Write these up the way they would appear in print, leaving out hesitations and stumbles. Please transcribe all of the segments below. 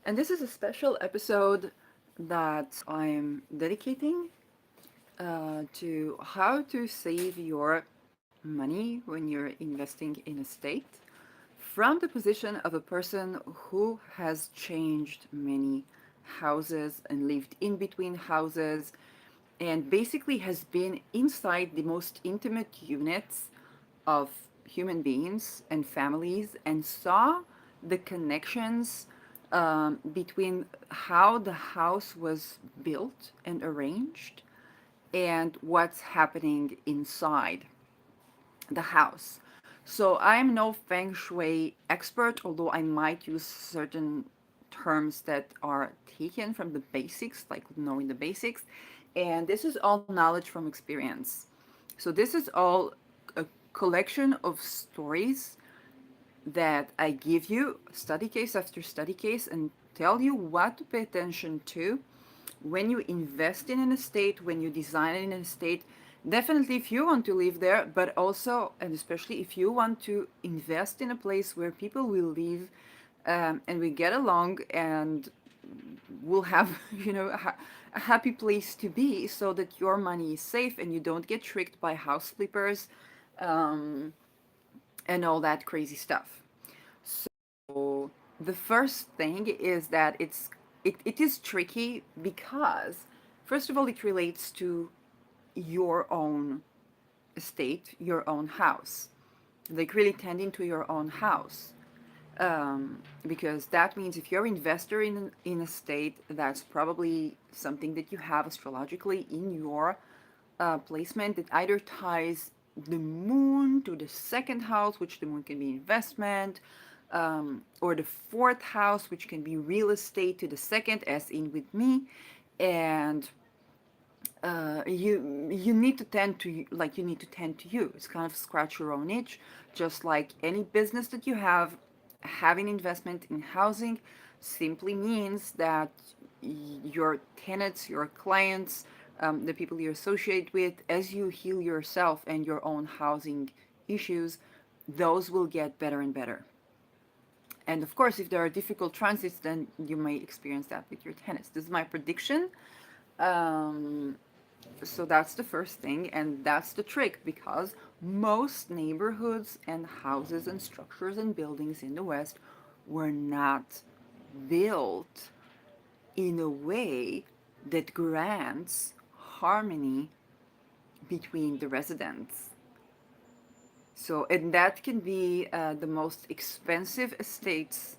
And this is a special episode that I'm dedicating to how to save your money when you're investing in a estate from the position of a person who has changed many houses and lived in between houses and basically has been inside the most intimate units of human beings and families and saw the connections between how the house was built and arranged and what's happening inside the house. So I'm no feng shui expert, although I might use certain terms that are taken from the basics, like knowing the basics. And this is all knowledge from experience. So this is all a collection of stories that I give you study case after study case and tell you what to pay attention to when you invest in an estate, when you design an estate. Definitely if you want to live there, but also and especially if you want to invest in a place where people will live and we get along and will have a happy place to be so that your money is safe and you don't get tricked by house flippers um, and all that crazy stuff. So the first thing is that it is tricky because first of all it relates to your own estate, your own house, like really tending to your own house. Because that means if you're an investor in a state, that's probably something that you have astrologically in your placement that either ties the moon to the second house, which the moon can be investment, or the fourth house, which can be real estate to the second, as in with me, and you need to tend to like you need to tend to you. It's kind of scratch your own itch, just like any business that you have. Having investment in housing simply means that your tenants, your clients, the people you associate with, as you heal yourself and your own housing issues, those will get better and better. And of course, if there are difficult transits, then you may experience that with your tenants. This is my prediction. Um, so that's the first thing, and that's the trick because most neighborhoods and houses and structures and buildings in the West were not built in a way that grants harmony between the residents. So, and that can be the most expensive estates,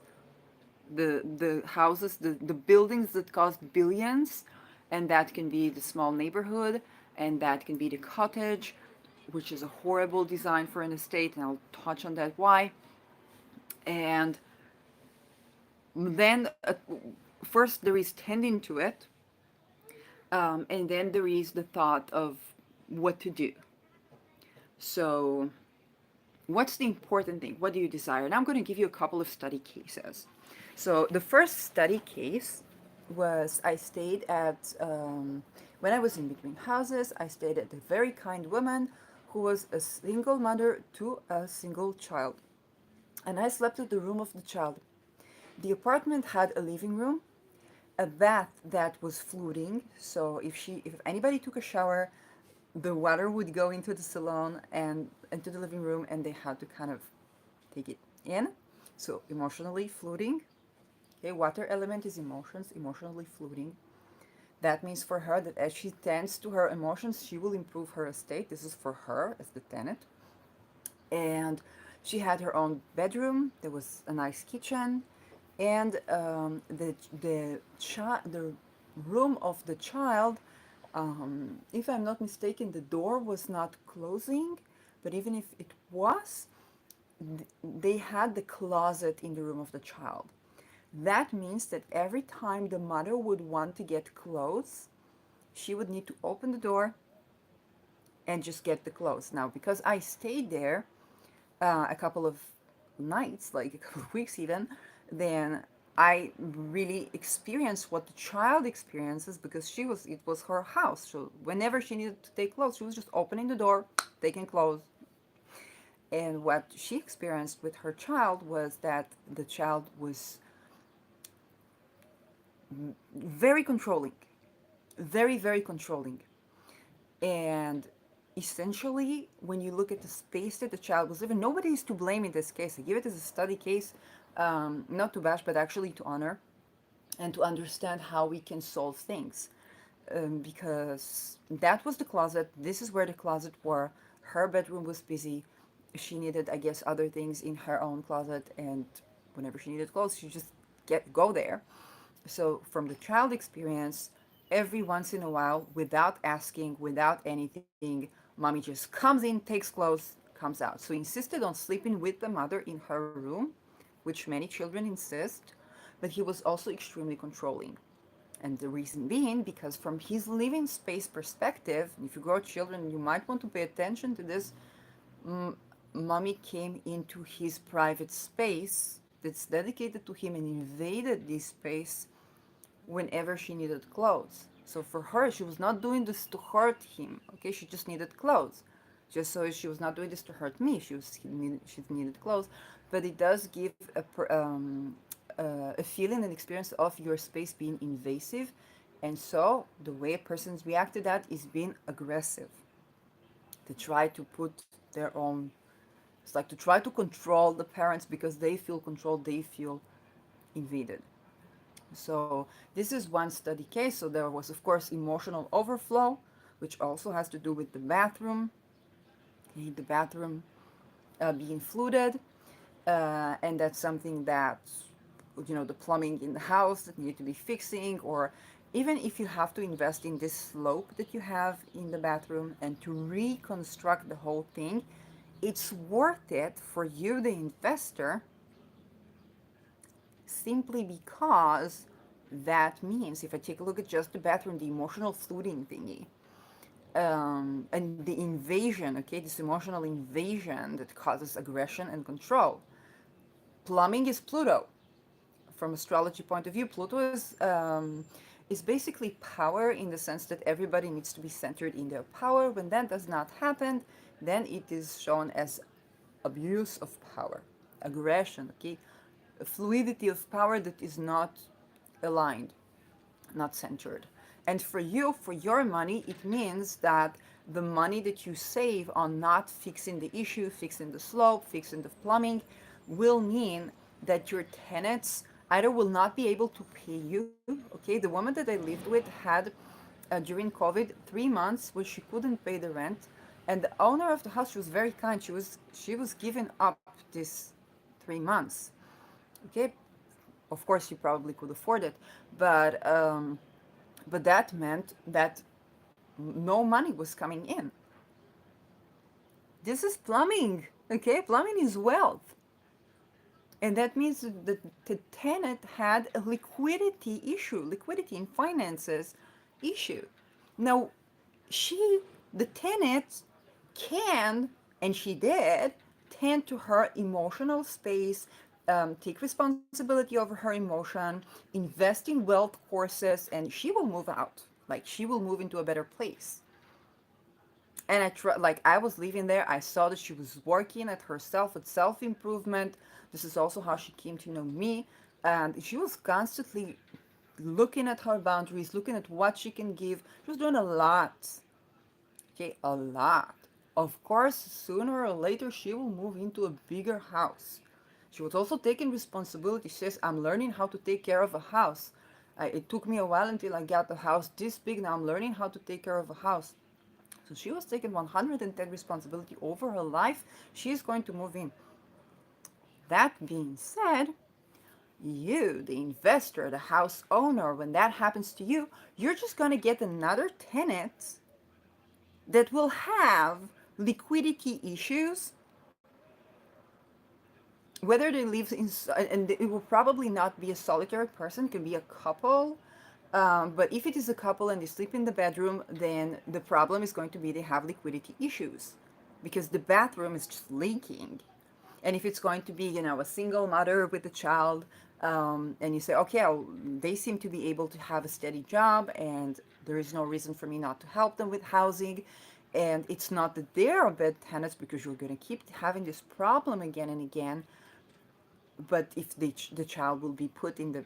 the houses, the buildings that cost billions, and that can be the small neighborhood, and that can be the cottage, which is a horrible design for an estate, and I'll touch on that why. And then first there is tending to it, and then there is the thought of what to do. So what's the important thing? What do you desire? And I'm going to give you a couple of study cases. So the first study case was I stayed at, when I was in between houses, I stayed at a very kind woman who was a single mother to a single child. And I slept in the room of the child. The apartment had a living room, a bath that was floating. So if anybody took a shower, the water would go into the salon and into the living room, and they had to kind of take it in. So emotionally floating. Okay, water element is emotions, emotionally floating. That means for her that as she tends to her emotions, she will improve her estate. This is for her as the tenant. And she had her own bedroom. There was a nice kitchen, and the room of the child. If I'm not mistaken, the door was not closing, but even if it was, they had the closet in the room of the child. That means that every time the mother would want to get clothes, she would need to open the door and just get the clothes. Now, because I stayed there a couple of nights, like a couple of weeks even, then I really experienced what the child experiences because it was her house. So whenever she needed to take clothes, she was just opening the door, taking clothes. And what she experienced with her child was that the child was very controlling, very, very controlling. And essentially, when you look at the space that the child was living, nobody is to blame in this case. I give it as a study case, not to bash, but actually to honor and to understand how we can solve things. Because that was the closet. This is where the closet were. Her bedroom was busy. She needed, I guess, other things in her own closet, and whenever she needed clothes, she just go there. So from the child experience, every once in a while, without asking, without anything, mommy just comes in, takes clothes, comes out. So he insisted on sleeping with the mother in her room, which many children insist, but he was also extremely controlling. And the reason being, because from his living space perspective, if you grow children, you might want to pay attention to this. M- Mommy came into his private space that's dedicated to him and invaded this space whenever she needed clothes. So for her, she was not doing this to hurt him. Okay, she just needed clothes. Just so she was not doing this to hurt me. She needed clothes, but it does give a feeling and experience of your space being invasive, and so the way a person's react to that is being aggressive, to try to put their own. It's like to try to control the parents because they feel controlled, they feel invaded. So this is one study case. So there was, of course, emotional overflow, which also has to do with the bathroom. The bathroom being flooded, and that's something that, the plumbing in the house that need to be fixing, or even if you have to invest in this slope that you have in the bathroom and to reconstruct the whole thing, it's worth it for you, the investor, simply because that means, if I take a look at just the bathroom, the emotional flooding thingy, and the invasion, okay, this emotional invasion that causes aggression and control. Plumbing is Pluto. From astrology point of view, Pluto is basically power in the sense that everybody needs to be centered in their power. When that does not happen, then it is shown as abuse of power, aggression, okay, a fluidity of power that is not aligned, not centered. And for you, for your money, it means that the money that you save on not fixing the issue, fixing the slope, fixing the plumbing, will mean that your tenants either will not be able to pay you. Okay, the woman that I lived with had during COVID 3 months where she couldn't pay the rent, and the owner of the house, she was very kind. She was giving up this 3 months. Okay, of course, she probably could afford it, but that meant that no money was coming in. This is plumbing, okay? Plumbing is wealth. And that means that the tenant had a liquidity issue, liquidity in finances issue. Now, she, the tenant, can, and she did, tend to her emotional space, take responsibility over her emotion, invest in wealth courses, and she will move out. Like, she will move into a better place. And like I was living there, I saw that she was working at herself, at self improvement. This is also how she came to know me, and she was constantly looking at her boundaries, looking at what she can give. She was doing a lot. Okay, a lot. Of course, sooner or later she will move into a bigger house. She was also taking responsibility. She says, I'm learning how to take care of a house. It took me a while until I got the house this big. Now I'm learning how to take care of a house. So she was taking 110 responsibility over her life. She is going to move in. That being said, you, the investor, the house owner, when that happens to you, you're just going to get another tenant that will have liquidity issues, whether they live in, and it will probably not be a solitary person, it can be a couple. But if it is a couple and they sleep in the bedroom, then the problem is going to be they have liquidity issues because the bathroom is just leaking. And if it's going to be, a single mother with a child, and you say, okay, they seem to be able to have a steady job, and there is no reason for me not to help them with housing. And it's not that they're bad tenants because you're going to keep having this problem again and again. But if the child will be put in the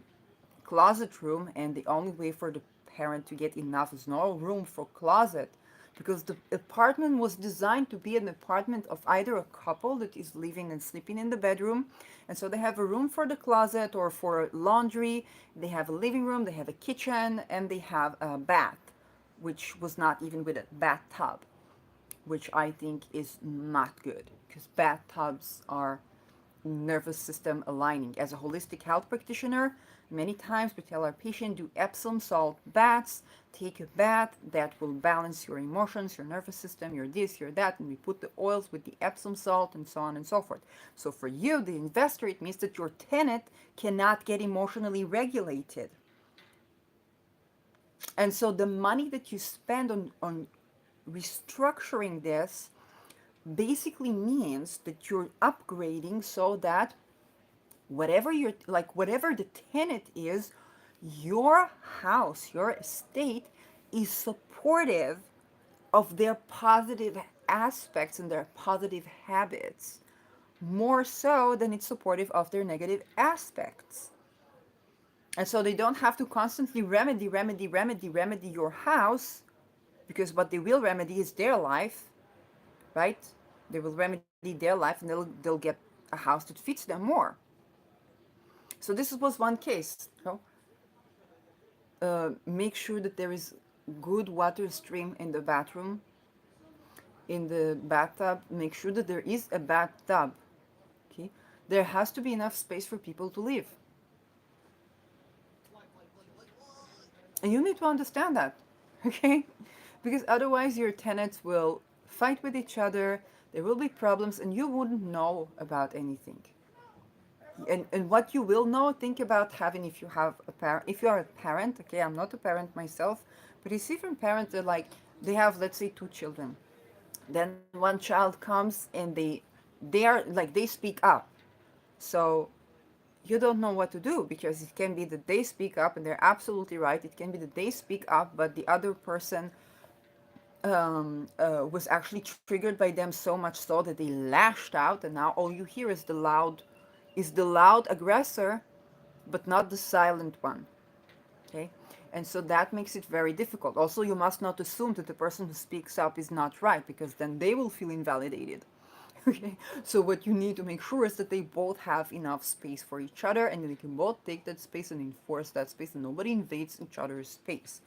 closet room, and the only way for the parent to get enough is no room for closet, because the apartment was designed to be an apartment of either a couple that is living and sleeping in the bedroom, and so they have a room for the closet or for laundry, they have a living room, they have a kitchen, and they have a bath, which was not even with a bathtub, which I think is not good, because bathtubs are nervous system aligning. As a holistic health practitioner, many times we tell our patient, do Epsom salt baths, take a bath that will balance your emotions, your nervous system, your this, your that, and we put the oils with the Epsom salt and so on and so forth. So for you, the investor, it means that your tenant cannot get emotionally regulated. And so the money that you spend on restructuring this basically means that you're upgrading so that whatever the tenant is, your house, your estate is supportive of their positive aspects and their positive habits, more so than it's supportive of their negative aspects. And so they don't have to constantly remedy your house, because what they will remedy is their life, right? They will remedy their life, and they'll get a house that fits them more. So this was one case. Make sure that there is good water stream in the bathroom, in the bathtub. Make sure that there is a bathtub. Okay, there has to be enough space for people to live, and you need to understand that. Okay, because otherwise your tenants will fight with each other. There will be problems, and you wouldn't know about anything. And what you will know, think about having, if you have a parent, if you are a parent, okay, I'm not a parent myself, but you see from parents that, like, they have, let's say, two children, then one child comes and they are like, they speak up, so you don't know what to do, because it can be that they speak up and they're absolutely right, it can be that they speak up but the other person was actually triggered by them so much so that they lashed out, and now all you hear is the loud aggressor, but not the silent one. Okay, and so that makes it very difficult. Also, you must not assume that the person who speaks up is not right, because then they will feel invalidated. Okay, so what you need to make sure is that they both have enough space for each other, and they can both take that space and enforce that space, and nobody invades each other's space,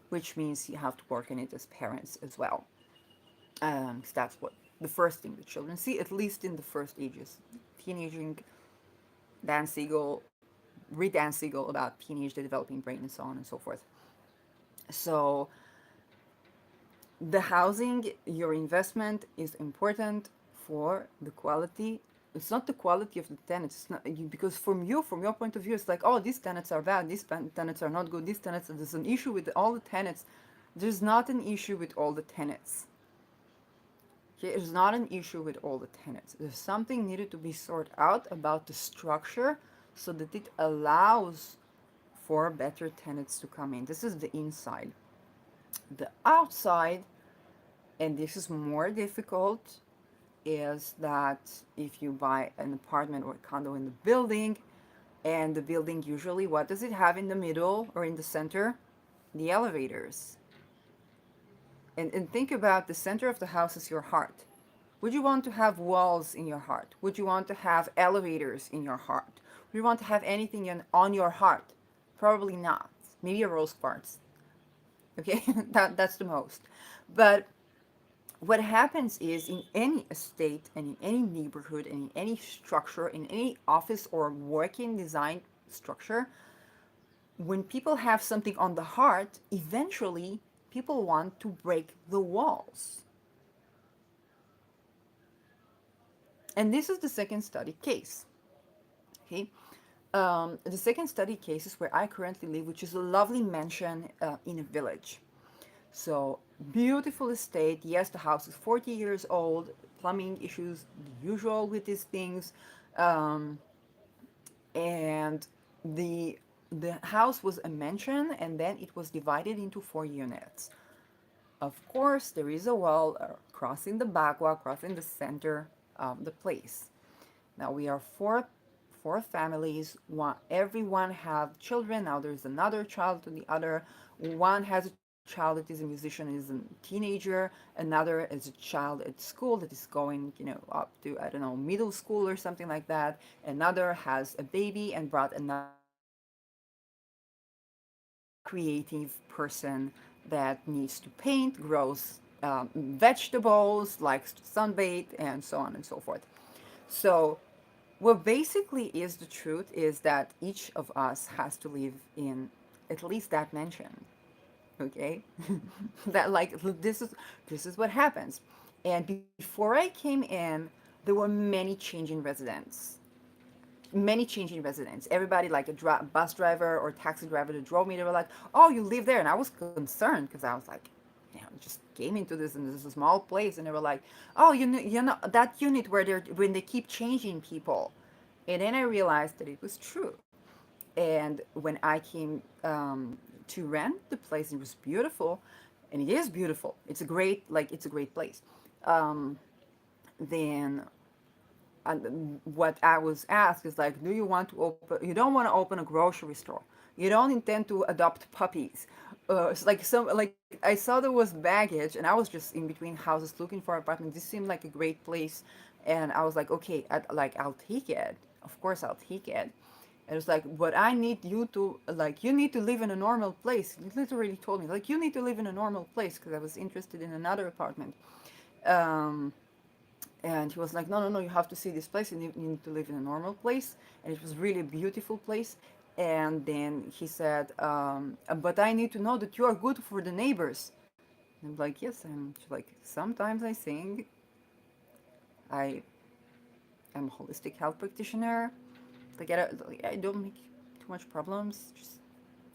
which means you have to work on it as parents as well. 'Cause that's what the first thing the children see, at least in the first ages. Teenaging, Dan Siegel, read Dan Siegel about teenage, the developing brain, and so on and so forth. So the housing, your investment is important for the quality. It's not the quality of the tenants. It's not because from your point of view, it's like, oh, these tenants are bad. These tenants are not good. These tenants, there's an issue with all the tenants. There's not an issue with all the tenants. Okay, there's not an issue with all the tenants. There's something needed to be sorted out about the structure so that it allows for better tenants to come in. This is the inside. The outside, and this is more difficult, is that if you buy an apartment or a condo in the building, and the building usually, what does it have in the middle or in the center? The elevators. And think about the center of the house is your heart. Would you want to have walls in your heart? Would you want to have elevators in your heart? Would you want to have anything on your heart? Probably not. Maybe a rose quartz. Okay, that's the most. But what happens is, in any estate and in any neighborhood and in any structure, in any office or working design structure, when people have something on the heart, eventually people want to break the walls. And this is the second study case. Okay, the second study case is where I currently live, which is a lovely mansion in a village. So beautiful estate. Yes, the house is 40 years old. Plumbing issues, the usual with these things, and the house was a mansion, and then it was divided into 4 units. Of course, there is a wall crossing the back wall, crossing the center of the place. Now we are four families. Everyone have children. Now there's another child to the other. One has a child that is a musician, is a teenager. Another is a child at school that is going, up to, I don't know, middle school or something like that. Another has a baby and brought another creative person that needs to paint, grows vegetables, likes to sunbathe, and so on and so forth. So, what basically is the truth is that each of us has to live in at least that mansion. Okay, that like this is what happens. And before I came in, there were many changing residents. Everybody, like a bus driver or taxi driver that drove me, they were like, "Oh, you live there," and I was concerned because I was like, just came into this small place, and they were like, "Oh, you know that unit where when they keep changing people," and then I realized that it was true. And when I came to rent the place, it was beautiful, and it is beautiful. It's a great place. Um, then what I was asked is like, do you want to open? You don't want to open a grocery store. You don't intend to adopt puppies. It's like I saw there was baggage, and I was just in between houses looking for an apartment. This seemed like a great place, and I was like, okay, I'll take it. Of course, I'll take it. And it's like, but I need you to you need to live in a normal place. He literally told me like you need to live in a normal place because I was interested in another apartment. Um, and he was like, no, no, no, you have to see this place and you need to live in a normal place. And it was really a beautiful place. And then he said, but I need to know that you are good for the neighbors. And I'm like, yes, I'm like, sometimes I sing. I am a holistic health practitioner. I don't make too much problems. Just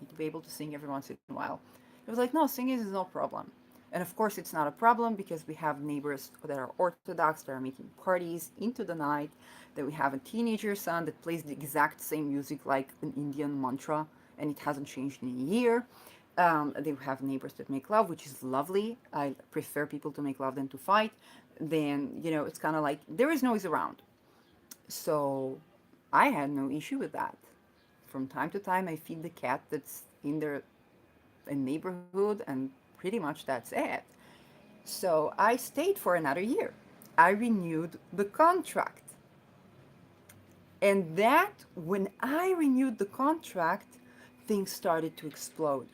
need to be able to sing every once in a while. It was like, no, singing is no problem. And of course, it's not a problem because we have neighbors that are Orthodox, that are making parties into the night, that we have a teenager son that plays the exact same music like an Indian mantra, and it hasn't changed in a year. They have neighbors that make love, which is lovely. I prefer people to make love than to fight. Then, it's kind of like there is noise around. So I had no issue with that. From time to time, I feed the cat that's in their neighborhood, and pretty much that's it. So I stayed for another year. I renewed the contract. And that, when I renewed the contract, things started to explode.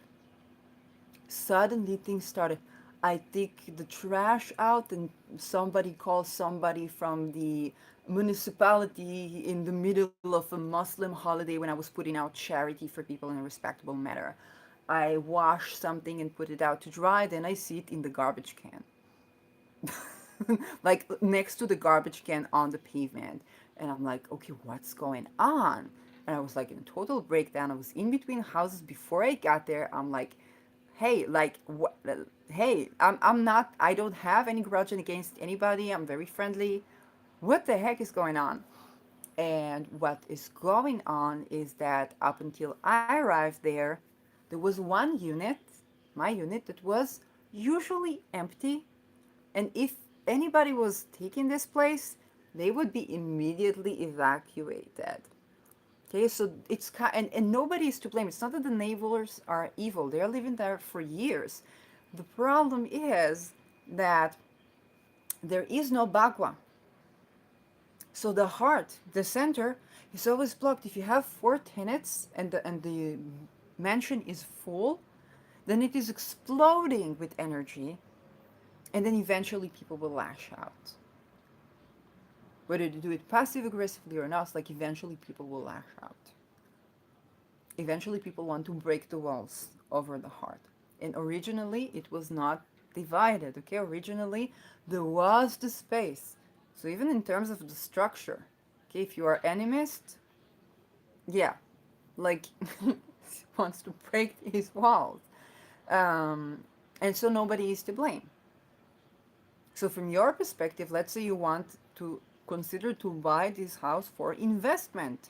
Suddenly, things started. I take the trash out, and somebody calls somebody from the municipality in the middle of a Muslim holiday when I was putting out charity for people in a respectable manner. I wash something and put it out to dry, then I see it in the garbage can. Like next to the garbage can on the pavement. And I'm like, okay, what's going on? And I was like in a total breakdown. I was in between houses before I got there. I'm like, hey, like, what? Hey, I'm not, I don't have any grudge against anybody. I'm very friendly. What the heck is going on? And what is going on is that up until I arrived there, there was one unit, my unit, that was usually empty. And if anybody was taking this place, they would be immediately evacuated. Okay, so and nobody is to blame. It's not that the neighbors are evil. They are living there for years. The problem is that there is no bagua. So the heart, the center, is always blocked. If you have four tenants and the mansion is full, then it is exploding with energy, and then eventually people will lash out. Whether they do it passive aggressively or not, like eventually people will lash out. Eventually people want to break the walls over the heart. And originally it was not divided, okay? Originally there was the space. So even in terms of the structure, okay, if you are animist, yeah, like wants to break his walls. And so nobody is to blame. So from your perspective, let's say you want to consider to buy this house for investment.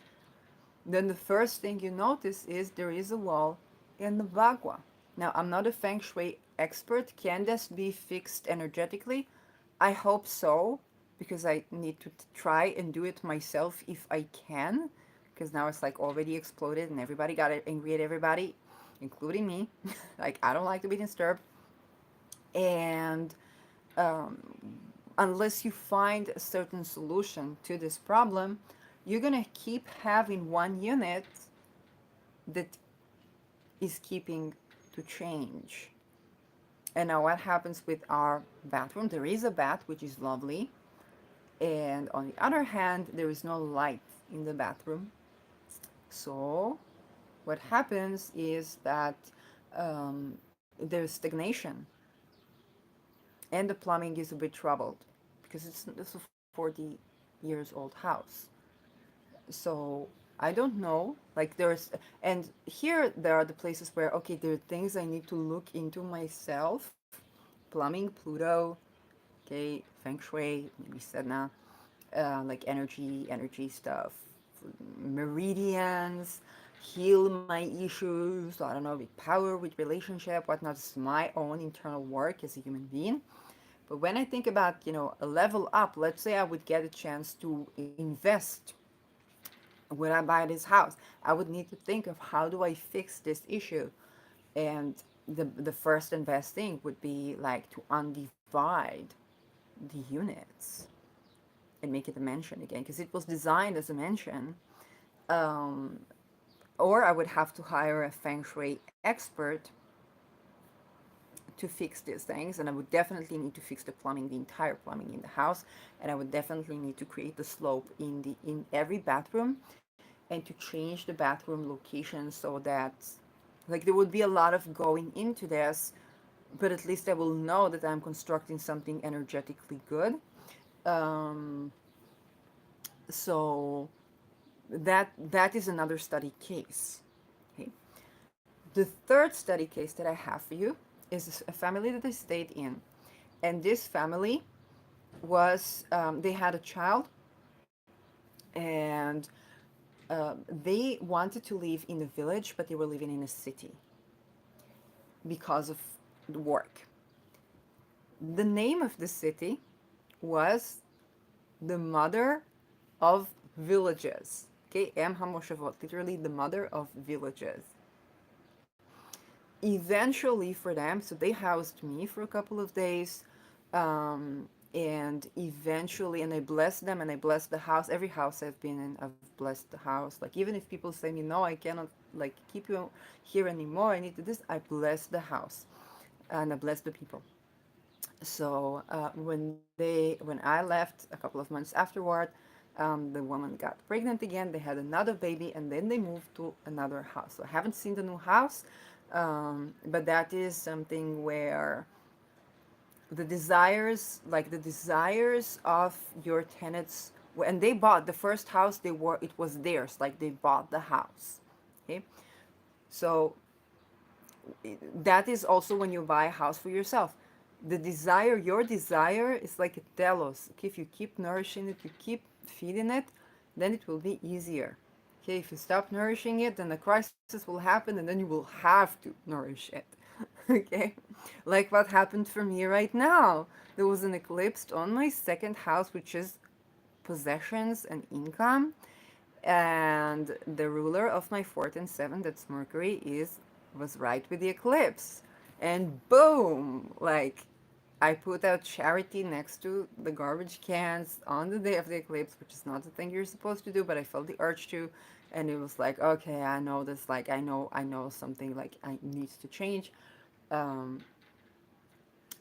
Then the first thing you notice is there is a wall in the bagua. Now, I'm not a feng shui expert. Can this be fixed energetically? I hope so, because I need to try and do it myself if I can. because now it's like already exploded and everybody got angry at everybody, including me. Like, I don't like to be disturbed. And um, unless you find a certain solution to this problem, you're gonna keep having one unit that is keeping to change. And now what happens with our bathroom? There is a bath, which is lovely. And on the other hand, there is no light in the bathroom. So what happens is that there's stagnation and the plumbing is a bit troubled because it's a 40 years old house. So I don't know. Like there's, and here there are the places where, okay, there are things I need to look into myself. Plumbing, Pluto, okay, Feng Shui, maybe Sedna, like energy stuff, meridians, heal my issues. I don't know, with power, with relationship, whatnot. It's my own internal work as a human being. But when I think about, a level up, let's say I would get a chance to invest when I buy this house, I would need to think of how do I fix this issue. And the first investing would be like to undivide the units and make it a mansion again because it was designed as a mansion. Um, or I would have to hire a feng shui expert to fix these things, and I would definitely need to fix the plumbing, the entire plumbing in the house, and I would definitely need to create the slope in every bathroom and to change the bathroom location so that like there would be a lot of going into this, but at least I will know that I'm constructing something energetically good. Um, so that is another study case. Okay. The third study case that I have for you is a family that I stayed in, and this family was they had a child, and they wanted to live in the village, but they were living in a city because of the work. The name of the city was the mother of villages. Okay, Em HaMoshavot, literally the mother of villages. Eventually, for them, so they housed me for a couple of days, and eventually, and I blessed them and I blessed the house. Every house I've been in, I've blessed the house. Like, even if people say me, no, I cannot, like, keep you here anymore, I need to this, I bless the house and I bless the people. So when I left a couple of months afterward, the woman got pregnant again. They had another baby, and then they moved to another house. So I haven't seen the new house, but that is something where the desires of your tenants, and they bought the first house. It was theirs. Like they bought the house. Okay, so that is also when you buy a house for yourself. Your desire is like a telos. Okay, if you keep nourishing it, you keep feeding it, then it will be easier. Okay, if you stop nourishing it, then the crisis will happen and then you will have to nourish it. Okay, like what happened for me right now. There was an eclipse on my second house, which is possessions and income, and the ruler of my fourth and seventh, that's Mercury, was right with the eclipse. And boom, like I put out charity next to the garbage cans on the day of the eclipse, which is not the thing you're supposed to do, but I felt the urge to, and it was like, okay, I know this, like I know something like I needs to change. Um,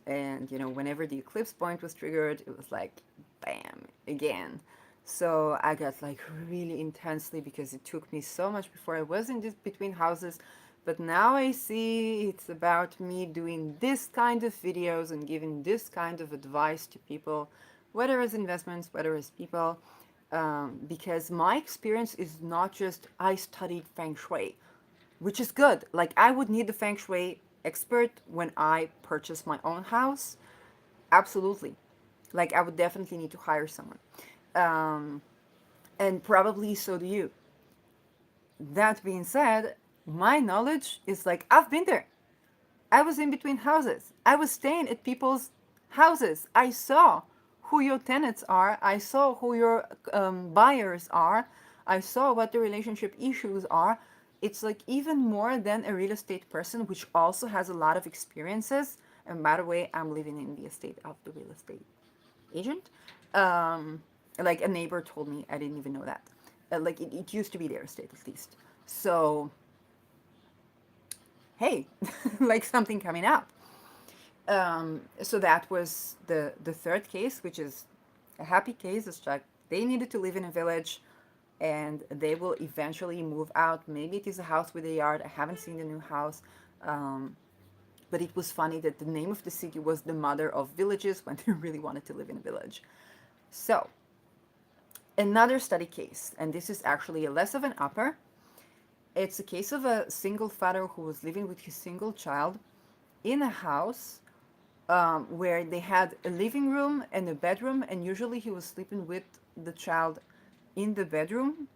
and whenever the eclipse point was triggered, it was like bam again. So I got like really intensely because it took me so much before I was in this between houses, but now I see it's about me doing this kind of videos and giving this kind of advice to people, whether as investments, whether as people, because my experience is not just I studied feng shui, which is good. Like I would need the feng shui expert when I purchase my own house. Absolutely. Like I would definitely need to hire someone. Um, and probably so do you. That being said, my knowledge is like I've been there. I was in between houses. I was staying at people's houses. I saw who your tenants are. I saw who your buyers are. I saw what the relationship issues are. It's like even more than a real estate person, which also has a lot of experiences. And by the way, I'm living in the estate of the real estate agent. Um, like a neighbor told me, I didn't even know that. Like it used to be their estate at least. So, hey, like something coming up. So that was the third case, which is a happy case. It's like they needed to live in a village and they will eventually move out. Maybe it is a house with a yard. I haven't seen the new house. Um, but it was funny that the name of the city was the mother of villages when they really wanted to live in a village. So, another study case, and this is actually a less of an upper. It's a case of a single father who was living with his single child in a house where they had a living room and a bedroom, and usually he was sleeping with the child in the bedroom.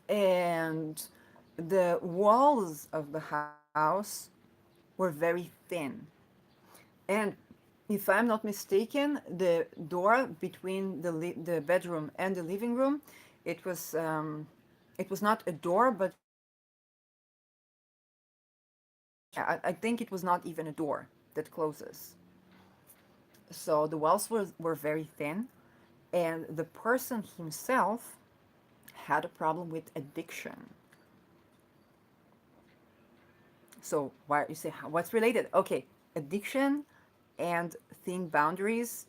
And the walls of the house were very thin. And if I'm not mistaken, the door between the bedroom and the living room, it was it was not a door, but I think it was not even a door that closes. So the walls were very thin, and the person himself had a problem with addiction. So why you say what's related? Okay, addiction and thin boundaries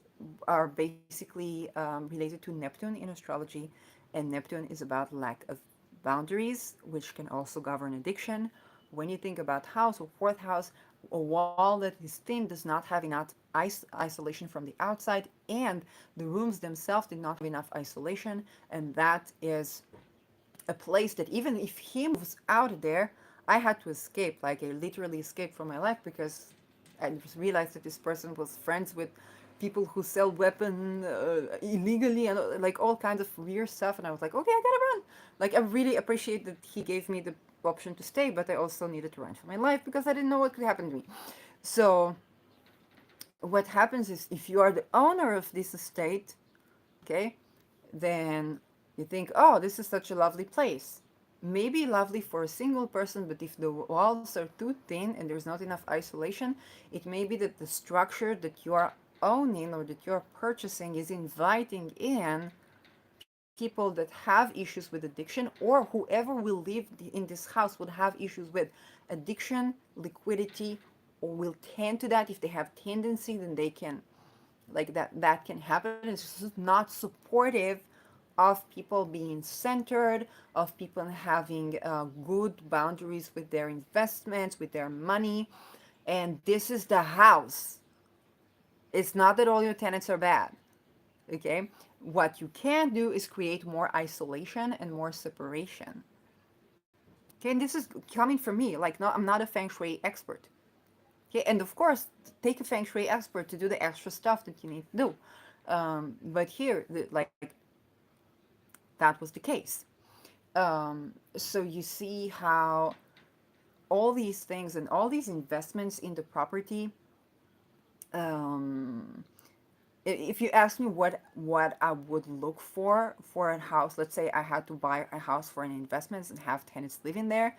are basically related to Neptune in astrology, and Neptune is about lack of boundaries, which can also govern addiction. When you think about house or fourth house, a wall that is thin does not have enough isolation from the outside, and the rooms themselves did not have enough isolation, and that is a place that even if he moves out of there, I had to escape. Like I literally escaped from my life because I just realized that this person was friends with people who sell weapons illegally and like all kinds of weird stuff. And I was like, okay, I gotta run. Like I really appreciate that he gave me the option to stay, but I also needed to run for my life because I didn't know what could happen to me. So what happens is if you are the owner of this estate, okay, then you think, oh, this is such a lovely place. Maybe lovely for a single person, but if the walls are too thin and there's not enough isolation, it may be that the structure that you are owning or that you're purchasing is inviting in people that have issues with addiction, or whoever will live in this house would have issues with addiction, liquidity, or will tend to that. If they have tendency, then they can like that can happen. It's just not supportive of people being centered, of people having good boundaries with their investments, with their money. And this is the house. It's not that all your tenants are bad. Okay, what you can do is create more isolation and more separation. Okay, and this is coming from me. Like, no, I'm not a feng shui expert. Okay, and of course, take a feng shui expert to do the extra stuff that you need to do. But here, like, that was the case. So you see how all these things and all these investments in the property. Um, if you ask me what I would look for a house, let's say I had to buy a house for an investment and have tenants living there,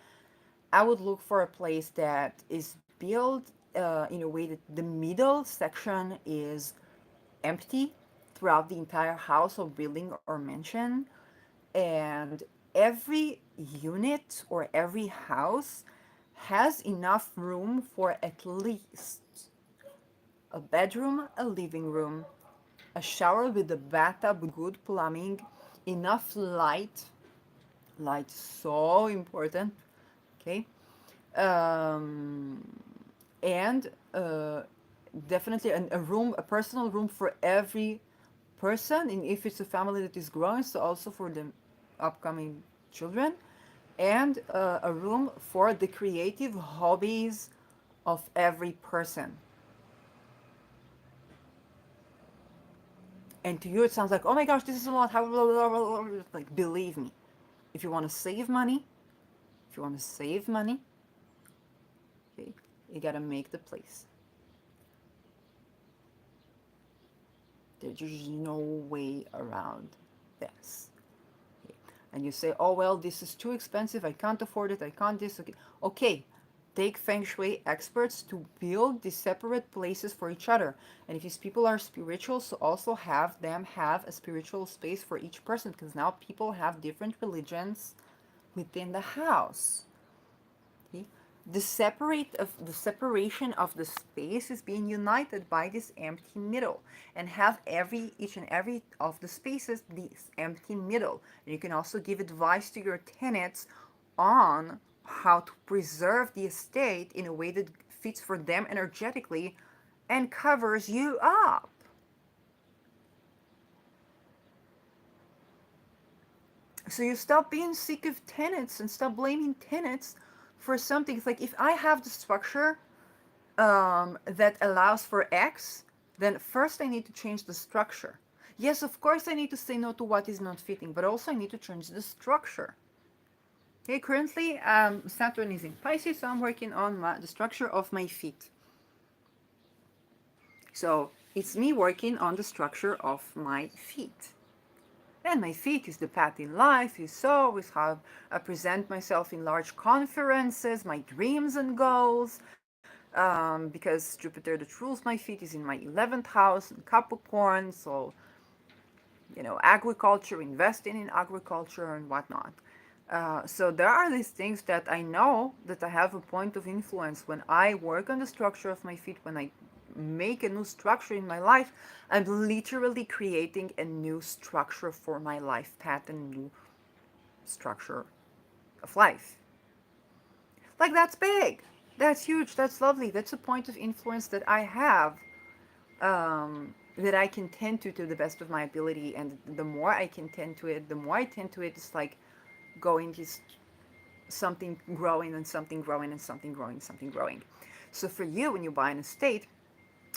I would look for a place that is built in a way that the middle section is empty throughout the entire house or building or mansion, and every unit or every house has enough room for at least a bedroom, a living room, a shower with a bathtub with good plumbing, enough light, light so important, okay, um, and definitely a room, a personal room for every person, and if it's a family that is growing, so also for the upcoming children, and a room for the creative hobbies of every person. And to you, it sounds like, oh my gosh, this is a lot. How, blah, blah, blah, blah. Like, believe me, if you want to save money, if you want to save money, okay, you gotta make the place. There's no way around this. Okay. and you say, oh, well, this is too expensive, I can't afford it, I can't this. Okay, okay. Take feng shui experts to build these separate places for each other. And if these people are spiritual, so also have them have a spiritual space for each person, because now people have different religions within the house. Okay? The separation of the space is being united by this empty middle, and have each and every of the spaces this empty middle. And you can also give advice to your tenants on how to preserve the estate in a way that fits for them energetically and covers you up. So you stop being sick of tenants and stop blaming tenants for something. It's like, if I have the structure that allows for X, then first I need to change the structure. Yes, of course I need to say no to what is not fitting, but also I need to change the structure. Okay, currently Saturn is in Pisces, so I'm working on the structure of my feet. So it's me working on the structure of my feet. And my feet is the path in life, is so, is how I present myself in large conferences, my dreams and goals. Because Jupiter that rules my feet is in my 11th house in Capricorn, so, agriculture, investing in agriculture and whatnot. So there are these things that I know that I have a point of influence when I work on the structure of my feet, when I make a new structure in my life. I'm literally creating a new structure for my life path, and new structure of life. Like, that's big. That's huge. That's lovely. That's a point of influence that I have, that I can tend to the best of my ability. And the more I can tend to it, the more I tend to it, it's like going just something growing and something growing and something growing, something growing. So for you, when you buy an estate,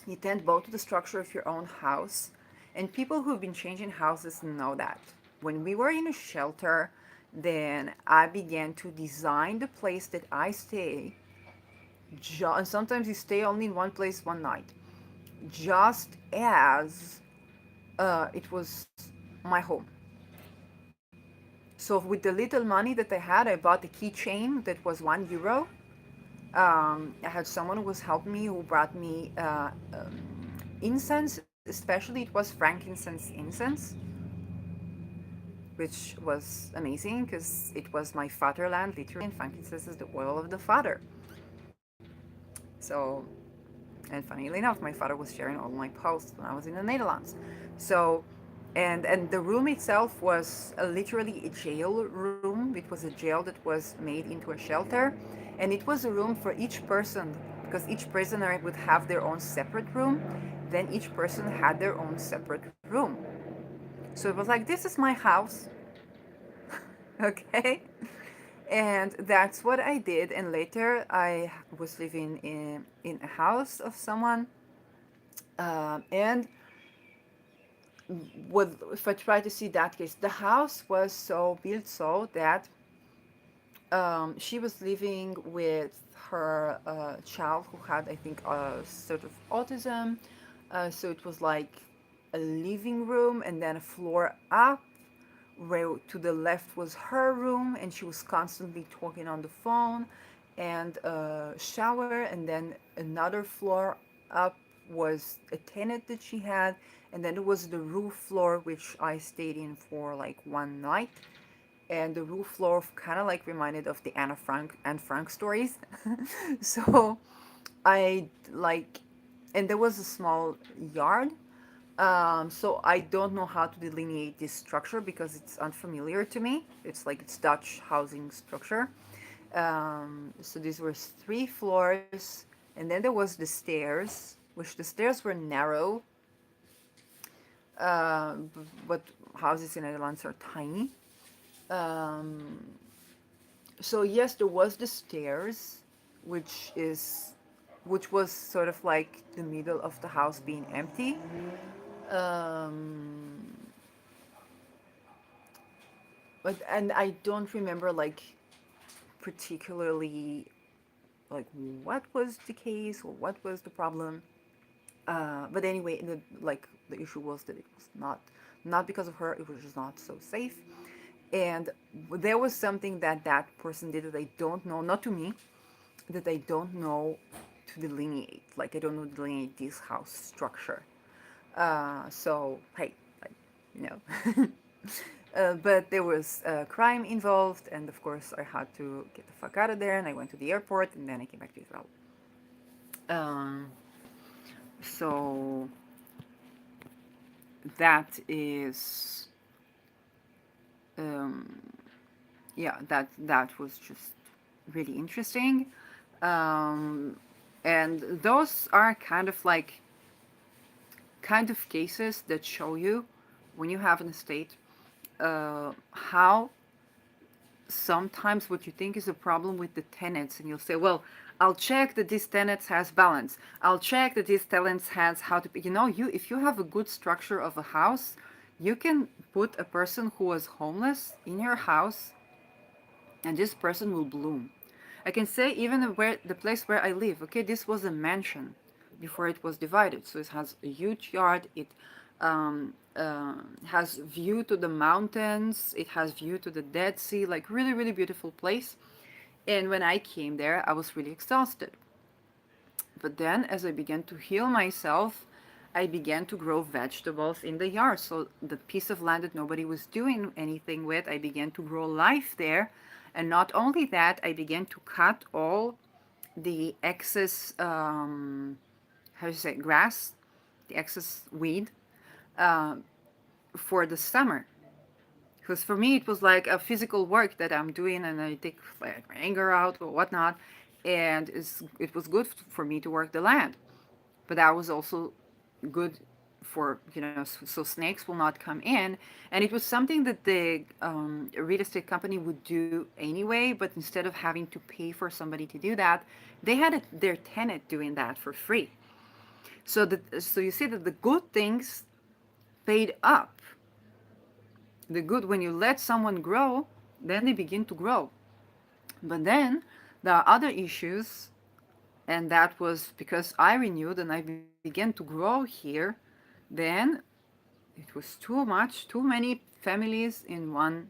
you tend both to the structure of your own house, and people who've been changing houses know that. When we were in a shelter, then I began to design the place that I stay. And sometimes you stay only in one place one night, just as it was my home. So with the little money that I had, I bought a keychain that was €1. I had someone who was helping me, who brought me incense, especially it was frankincense incense, which was amazing because it was my fatherland, literally, and frankincense is the oil of the father. So, and funnily enough, my father was sharing all my posts when I was in the Netherlands. So, and the room itself was literally a jail room. It was a jail that was made into a shelter, and it was a room for each person, because each prisoner would have their own separate room. Then each person had their own separate room. So it was like, this is my house, okay? And that's what I did. And later I was living in a house of someone, and if I try to see that case, the house was so built so that she was living with her child who had, I think, a sort of autism. So it was like a living room, and then a floor up, where to the left was her room, and she was constantly talking on the phone, and a shower, and then another floor up was a tenant that she had, and then there was the roof floor, which I stayed in for like one night. And the roof floor kind of like reminded of the Anne Frank stories. So I like, and there was a small yard. So I don't know how to delineate this structure because it's unfamiliar to me. It's like it's Dutch housing structure. So these were three floors, and then there was the stairs, which the stairs were narrow, but houses in the Netherlands are tiny. Um, so yes, there was the stairs, which is which was sort of like the middle of the house being empty. Um, and I don't remember like particularly like what was the case or what was the problem. But anyway, the issue was that it was not because of her. It was just not so safe. And there was something that that person did that I don't know, not to me, that I don't know to delineate. Like I don't know to delineate this house structure. So hey, like, you know. But there was crime involved, and of course I had to get the fuck out of there. And I went to the airport, and then I came back to Israel. Um, so that is, um, yeah, that was just really interesting. Um, and those are kind of cases that show you when you have an estate how sometimes what you think is a problem with the tenants, and you'll say, well, I'll check that this tenant has balance, I'll check that this tenant has how to, you know, you, if you have a good structure of a house, you can put a person who was homeless in your house, and this person will bloom. I can say even where the place where I live, okay, this was a mansion before it was divided, so it has a huge yard. It has view to the mountains. It has view to the Dead Sea, like really, really beautiful place. And when I came there, I was really exhausted. But then, as I began to heal myself, I began to grow vegetables in the yard. So the piece of land that nobody was doing anything with, I began to grow life there. And not only that, I began to cut all the excess, how do you say, grass, the excess weed uh, for the summer. Because for me, it was like a physical work that I'm doing, and I take like my anger out or whatnot. And it was good for me to work the land. But that was also good for, you know, so snakes will not come in. And it was something that the real estate company would do anyway, but instead of having to pay for somebody to do that, they had their tenant doing that for free. So you see that the good things paid up. The good, when you let someone grow, then they begin to grow. But then there are other issues, and that was because I renewed and I began to grow here. Then it was too much, too many families in one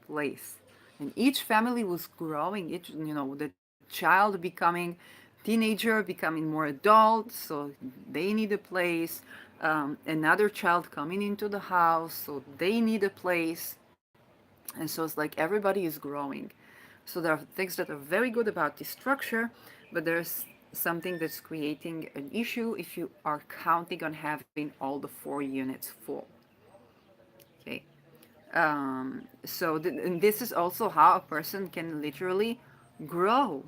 place, and each family was growing. Each, you know, the child becoming teenager, becoming more adult, so they need a place. Another child coming into the house, so they need a place. And so it's like everybody is growing. So there are things that are very good about this structure, but there's something that's creating an issue if you are counting on having all the 4 units full. Okay. And this is also how a person can literally grow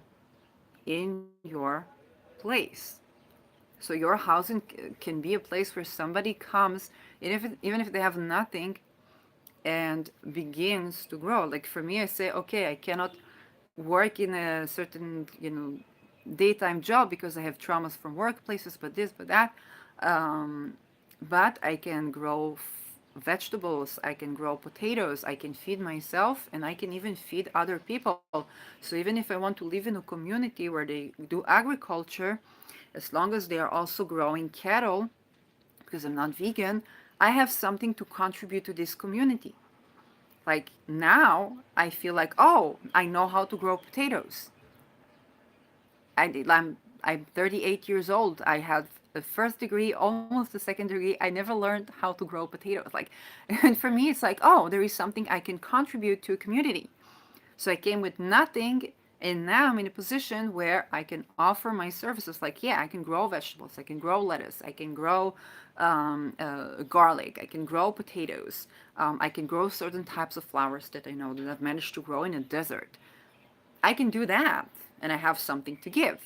in your place. So your housing can be a place where somebody comes, even if they have nothing, and begins to grow. Like for me, I say, okay, I cannot work in a certain, you know, daytime job because I have traumas from workplaces, but this, but that. Um, but I can grow vegetables, I can grow potatoes, I can feed myself, and I can even feed other people. So even if I want to live in a community where they do agriculture, as long as they are also growing cattle, because I'm not vegan, I have something to contribute to this community. Like now, I feel like, oh, I know how to grow potatoes. I'm 38 years old. I have a first degree, almost a second degree. I never learned how to grow potatoes. Like, and for me, it's like, oh, there is something I can contribute to a community. So I came with nothing, and now I'm in a position where I can offer my services. Like, yeah, I can grow vegetables, I can grow lettuce, I can grow garlic, I can grow potatoes, I can grow certain types of flowers that I know that I've managed to grow in a desert. I can do that, and I have something to give.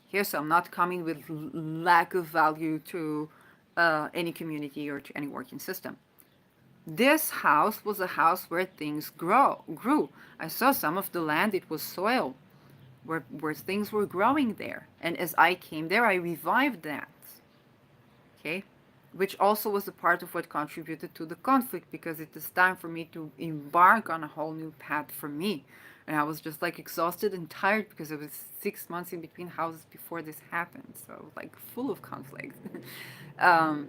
Here, so I'm not coming with lack of value to any community or to any working system. This house was a house where things grew. I saw some of the land, it was soil, where things were growing there. And as I came there, I revived that. Okay? Which also was a part of what contributed to the conflict, because it is time for me to embark on a whole new path for me. And I was just like exhausted and tired because it was 6 months in between houses before this happened. So like full of conflict. um,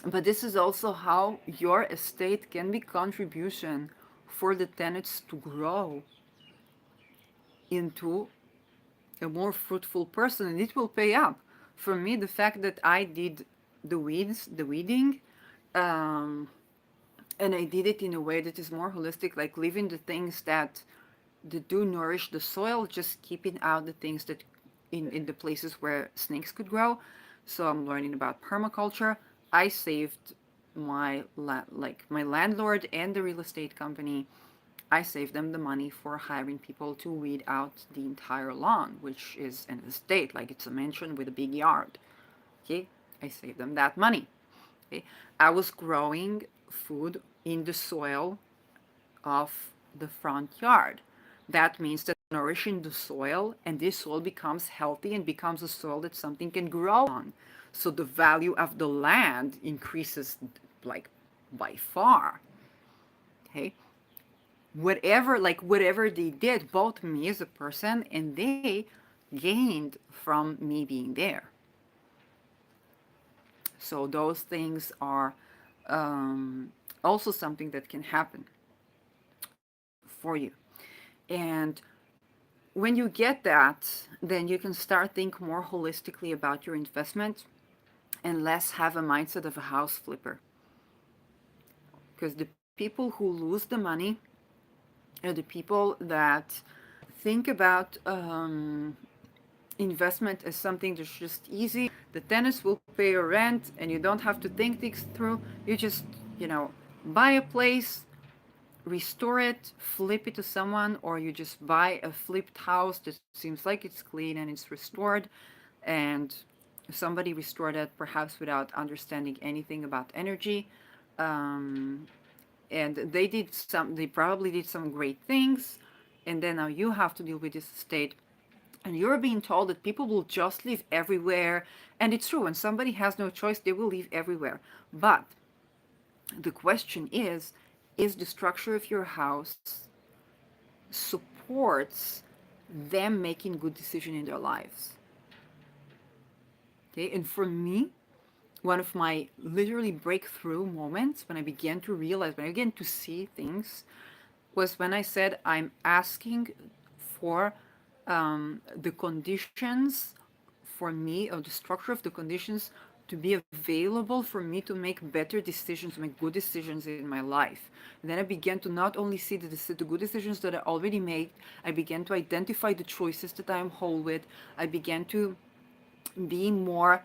but this is also how your estate can be contribution for the tenants to grow into a more fruitful person, and it will pay up. For me, the fact that I did the weeding, um, and I did it in a way that is more holistic, like leaving the things that do nourish the soil, just keeping out the things that in the places where snakes could grow. So I'm learning about permaculture. I saved like my landlord and the real estate company. I saved them the money for hiring people to weed out the entire lawn, which is an estate, like it's a mansion with a big yard. Okay, I saved them that money. Okay, I was growing food in the soil of the front yard. That means that nourishing the soil, and this soil becomes healthy and becomes a soil that something can grow on. So the value of the land increases like by far. Okay, whatever they did, both me as a person and they gained from me being there. So those things are also something that can happen for you. And when you get that, then you can start think more holistically about your investment and less have a mindset of a house flipper. Because the people who lose the money are the people that think about investment as something that's just easy. The tenants will pay your rent and you don't have to think things through. You just, buy a place, restore it, flip it to someone, or you just buy a flipped house that seems like it's clean and it's restored, and somebody restored it perhaps without understanding anything about energy. Um, and they probably did some great things, and then now you have to deal with this estate. And you're being told that people will just live everywhere. And it's true, when somebody has no choice, they will live everywhere. But the question is the structure of your house supports them making good decisions in their lives? Okay, and for me, one of my literally breakthrough moments when I began to realize, when I began to see things, was when I said I'm asking for the conditions for me, or the structure of the conditions to be available for me to make better decisions, to make good decisions in my life. And then I began to not only see the good decisions that I already made, I began to identify the choices that I am whole with. I began to be more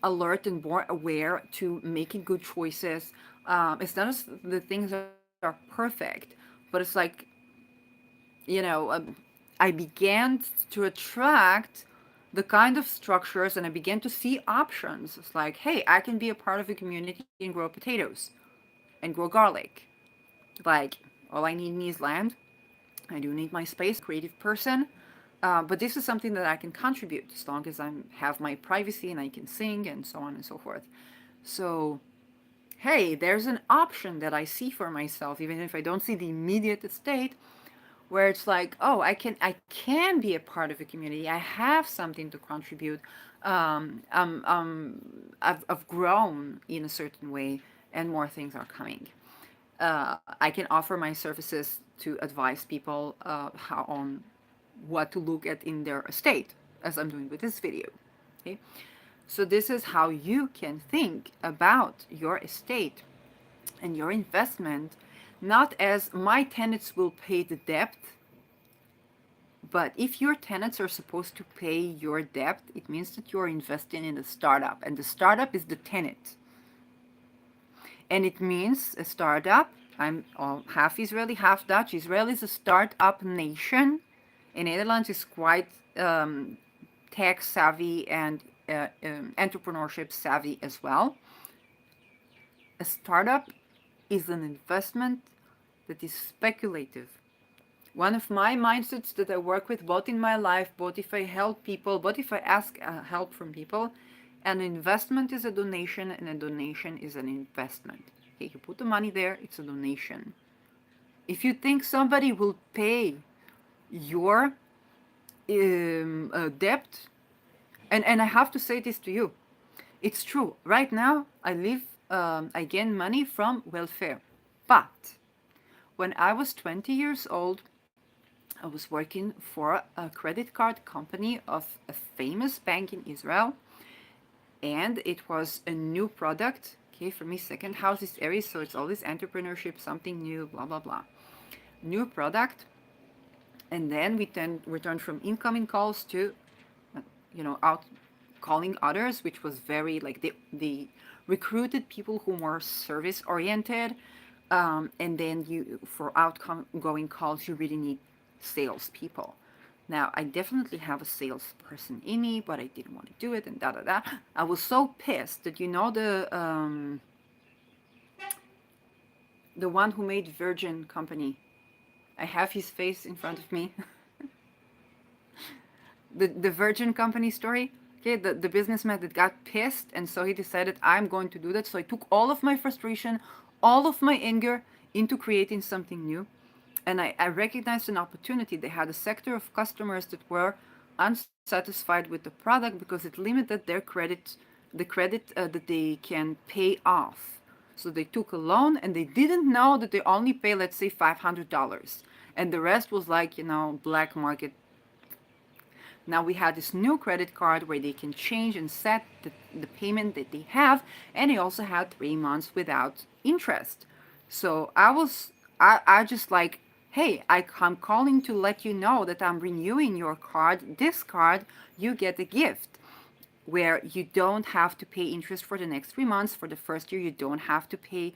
alert and more aware to making good choices. It's not as the things are perfect, but it's like, you know, I began to attract the kind of structures, and I began to see options. It's like, hey, I can be a part of a community and grow potatoes and grow garlic. Like, all I need is land. I do need my space, creative person. But this is something that I can contribute as long as I have my privacy and I can sing and so on and so forth. So, hey, there's an option that I see for myself, even if I don't see the immediate estate, where it's like, oh, I can be a part of a community. I have something to contribute. I've grown in a certain way, and more things are coming. I can offer my services to advise people how on what to look at in their estate, as I'm doing with this video. Okay, so this is how you can think about your estate and your investment, not as my tenants will pay the debt, but if your tenants are supposed to pay your debt, it means that you're investing in a startup, and the startup is the tenant. And it means a startup. I'm half Israeli, half Dutch. Israel is a startup nation, and Netherlands is quite tech savvy and entrepreneurship savvy as well. A startup is an investment that is speculative. One of my mindsets that I work with both in my life, both if I help people, both if I ask help from people, an investment is a donation and a donation is an investment. Okay, you put the money there, it's a donation. If you think somebody will pay your debt, and I have to say this to you, it's true. Right now, I gain money from welfare, but When I was 20 years old, I was working for a credit card company of a famous bank in Israel, and it was a new product. Okay, for me, second house is Aries, so it's always entrepreneurship, something new, blah blah blah. New product, and then we turned from incoming calls to, out calling others, which was very like they recruited people who were service oriented, and then you for outgoing calls you really need salespeople. Now I definitely have a salesperson in me, but I didn't want to do it, and da da da. I was so pissed that the one who made Virgin Company. I have his face in front of me. The Virgin Company story. Okay, the businessman that got pissed, and so he decided I'm going to do that. So I took all of my frustration, all of my anger into creating something new. And I recognized an opportunity. They had a sector of customers that were unsatisfied with the product because it limited their credit, the credit that they can pay off. So they took a loan and they didn't know that they only pay, let's say, $500. And the rest was like, black market. Now we had this new credit card where they can change and set the payment that they have, and they also had 3 months without interest. So I just like, hey, I'm calling to let you know that I'm renewing your card. This card, you get a gift where you don't have to pay interest for the next 3 months. For the first year, you don't have to pay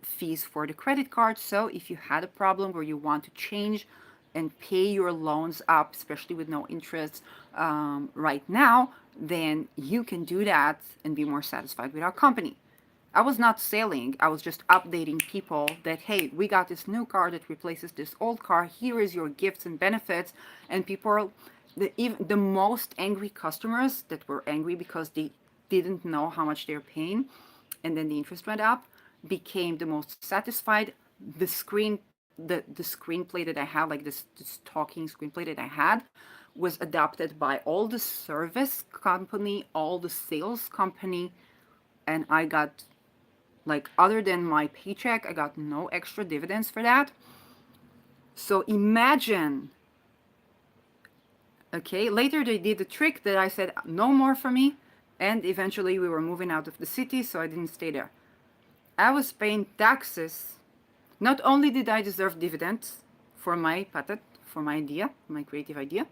fees for the credit card. So if you had a problem where you want to change and pay your loans up, especially with no interest right now, then you can do that and be more satisfied with our company. I was not selling, I was just updating people that, hey, we got this new car that replaces this old car. Here is your gifts and benefits. And people, even the most angry customers that were angry because they didn't know how much they're paying, and then the interest went up, became the most satisfied. The screenplay that I had, like this talking screenplay that I had, was adopted by all the service company, all the sales company, and I got, like, other than my paycheck, I got no extra dividends for that. So imagine, okay, later they did the trick that I said no more for me, and eventually we were moving out of the city, so I didn't stay there. I was paying taxes. Not only did I deserve dividends for my patent, for my idea, my creative idea,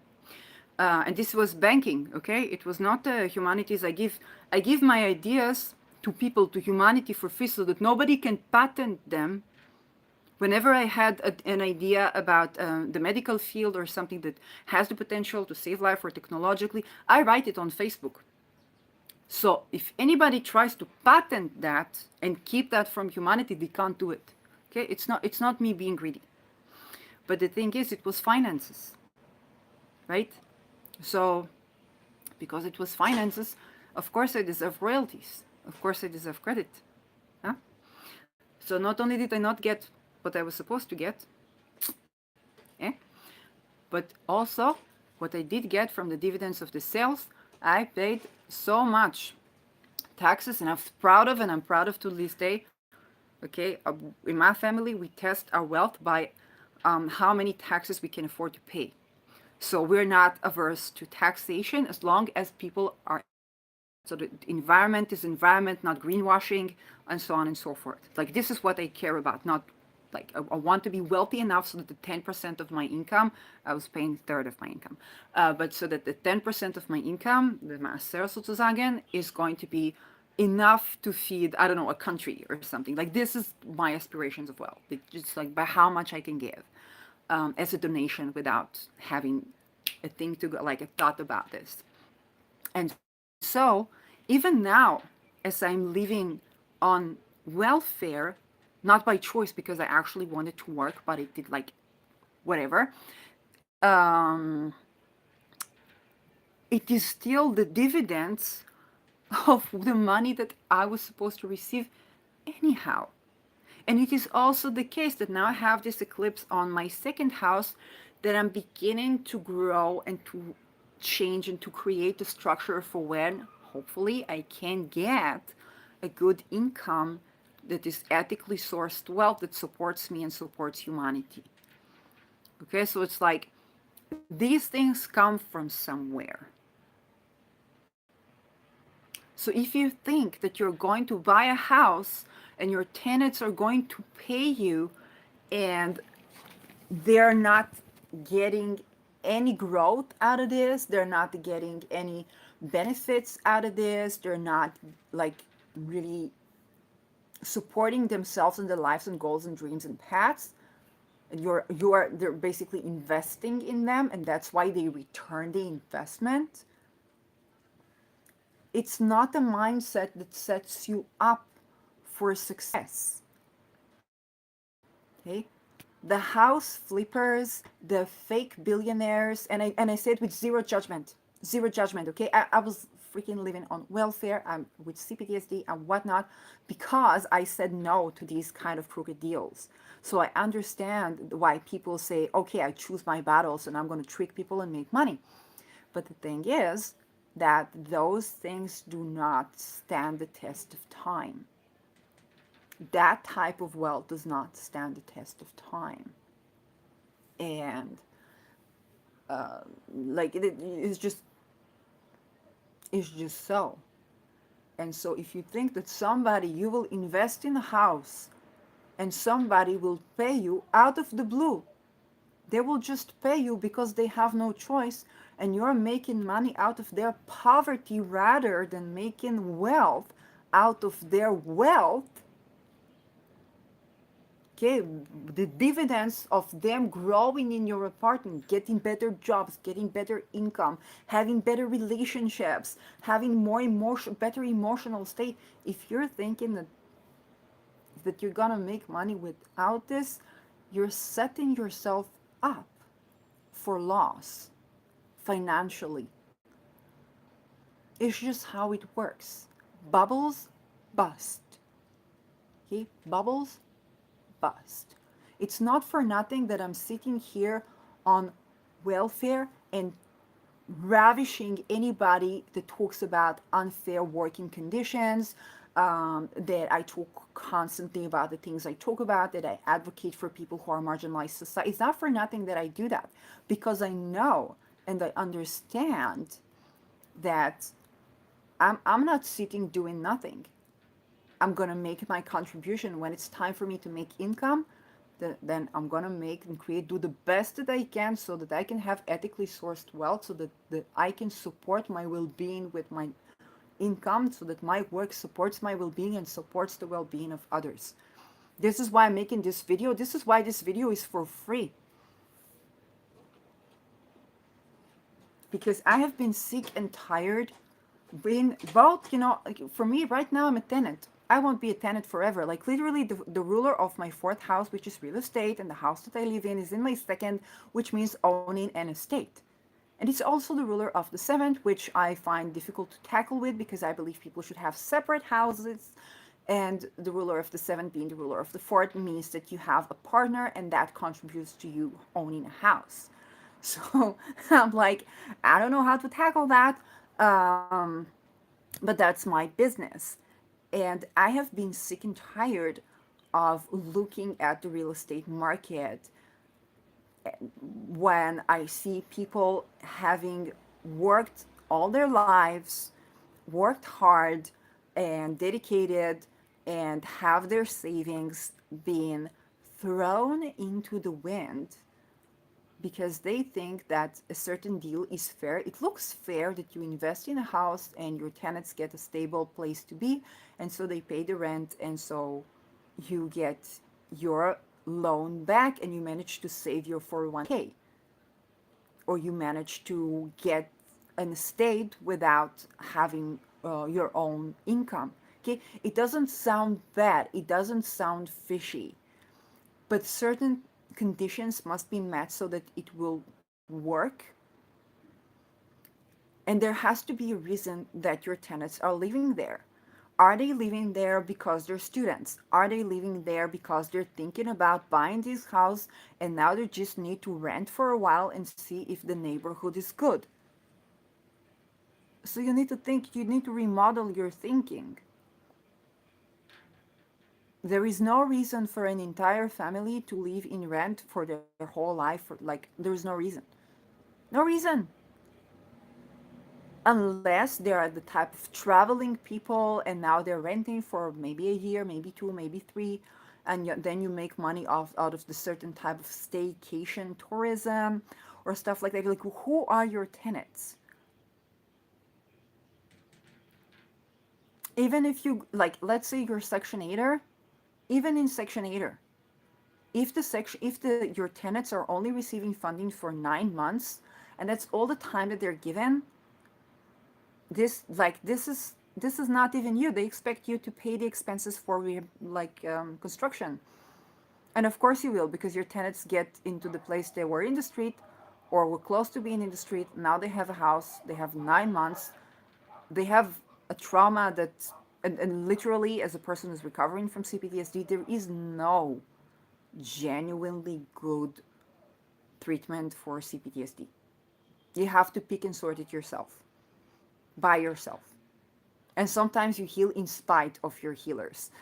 and this was banking, okay? It was not humanities. I give my ideas to people, to humanity for free, so that nobody can patent them. Whenever I had an idea about the medical field or something that has the potential to save life or technologically, I write it on Facebook. So if anybody tries to patent that and keep that from humanity, they can't do it. Okay, it's not me being greedy. But the thing is, it was finances, right? So because it was finances, of course I deserve royalties. Of course I deserve credit. Huh? So not only did I not get what I was supposed to get, but also what I did get from the dividends of the sales, I paid so much taxes, and I'm proud of, and I'm proud of to this day. Okay, in my family, we test our wealth by how many taxes we can afford to pay. So we're not averse to taxation as long as people are. So the environment is environment, not greenwashing, and so on and so forth. Like, this is what I care about, not like I want to be wealthy enough so that the 10% of my income, I was paying a third of my income, but so that the 10% of my income, the maaser sozusagen, is going to be enough to feed, I don't know, a country or something. Like, this is my aspirations of wealth. It's just like by how much I can give as a donation without having a thing to go, like a thought about this. And so even now, as I'm living on welfare, not by choice because I actually wanted to work, but it did, like, whatever. It is still the dividends of the money that I was supposed to receive anyhow. And it is also the case that now I have this eclipse on my second house, that I'm beginning to grow and to change and to create the structure for when hopefully I can get a good income that is ethically sourced wealth that supports me and supports humanity. Okay, so it's like these things come from somewhere. So if you think that you're going to buy a house and your tenants are going to pay you and they're not getting any growth out of this, they're not getting any benefits out of this, they're not like really supporting themselves in their lives and goals and dreams and paths, and they're basically investing in them and that's why they return the investment. It's not a mindset that sets you up for success. Okay, the house flippers, the fake billionaires, and I say it with zero judgment. Okay, I was freaking living on welfare. I'm with CPTSD and whatnot because I said no to these kind of crooked deals. So I understand why people say, okay, I choose my battles and I'm going to trick people and make money. But the thing is that those things do not stand the test of time. That type of wealth does not stand the test of time. And like it's just so. And so if you think that somebody you will invest in a house and somebody will pay you out of the blue, they will just pay you because they have no choice, and you're making money out of their poverty rather than making wealth out of their wealth. Okay, the dividends of them growing in your apartment, getting better jobs, getting better income, having better relationships, having more better emotional state. If you're thinking that you're gonna make money without this, you're setting yourself up for loss financially. It's just how it works. Bubbles bust. Okay, bubbles bust. It's not for nothing that I'm sitting here on welfare and ravishing anybody that talks about unfair working conditions, that I talk constantly about the things I talk about, that I advocate for people who are marginalized society. It's not for nothing that I do that because I know and I understand that I'm not sitting doing nothing. I'm gonna make my contribution when it's time for me to make income. Then I'm gonna make and create, do the best that I can so that I can have ethically sourced wealth, so that I can support my well-being with my income, so that my work supports my well-being and supports the well-being of others. This is why I'm making this video. This is why this video is for free. Because I have been sick and tired being both, like for me right now I'm a tenant. I won't be a tenant forever. Like literally the ruler of my fourth house, which is real estate, and the house that I live in is in my second, which means owning an estate. And it's also the ruler of the seventh, which I find difficult to tackle with because I believe people should have separate houses. And the ruler of the seventh being the ruler of the fourth means that you have a partner and that contributes to you owning a house. So I'm like, I don't know how to tackle that. Um, but that's my business. And I have been sick and tired of looking at the real estate market when I see people having worked all their lives, worked hard and dedicated, and have their savings being thrown into the wind because they think that a certain deal is fair. It looks fair that you invest in a house and your tenants get a stable place to be, and so they pay the rent, and so you get your loan back and you manage to save your 401k, or you manage to get an estate without having your own income. Okay, it doesn't sound bad, it doesn't sound fishy, but certain conditions must be met so that it will work. And there has to be a reason that your tenants are living there. Are they living there because they're students? Are they living there because they're thinking about buying this house and now they just need to rent for a while and see if the neighborhood is good? So you need to think, you need to remodel your thinking. There is no reason for an entire family to live in rent for their whole life. Like, there is no reason. No reason. Unless they are the type of traveling people and now they're renting for maybe a year, maybe two, maybe three, and then you make money off out of the certain type of staycation tourism or stuff like that. Like, who are your tenants? Even if you, like, let's say you're Section 8er, even in Section 8er, if your tenants are only receiving funding for 9 months, and that's all the time that they're given, this is not even you. They expect you to pay the expenses for construction, and of course you will, because your tenants get into the place they were in the street or were close to being in the street. Now they have a house. They have 9 months. They have a trauma that, and literally, as a person who's recovering from CPTSD, there is no genuinely good treatment for CPTSD. You have to pick and sort it yourself, by yourself. And sometimes you heal in spite of your healers.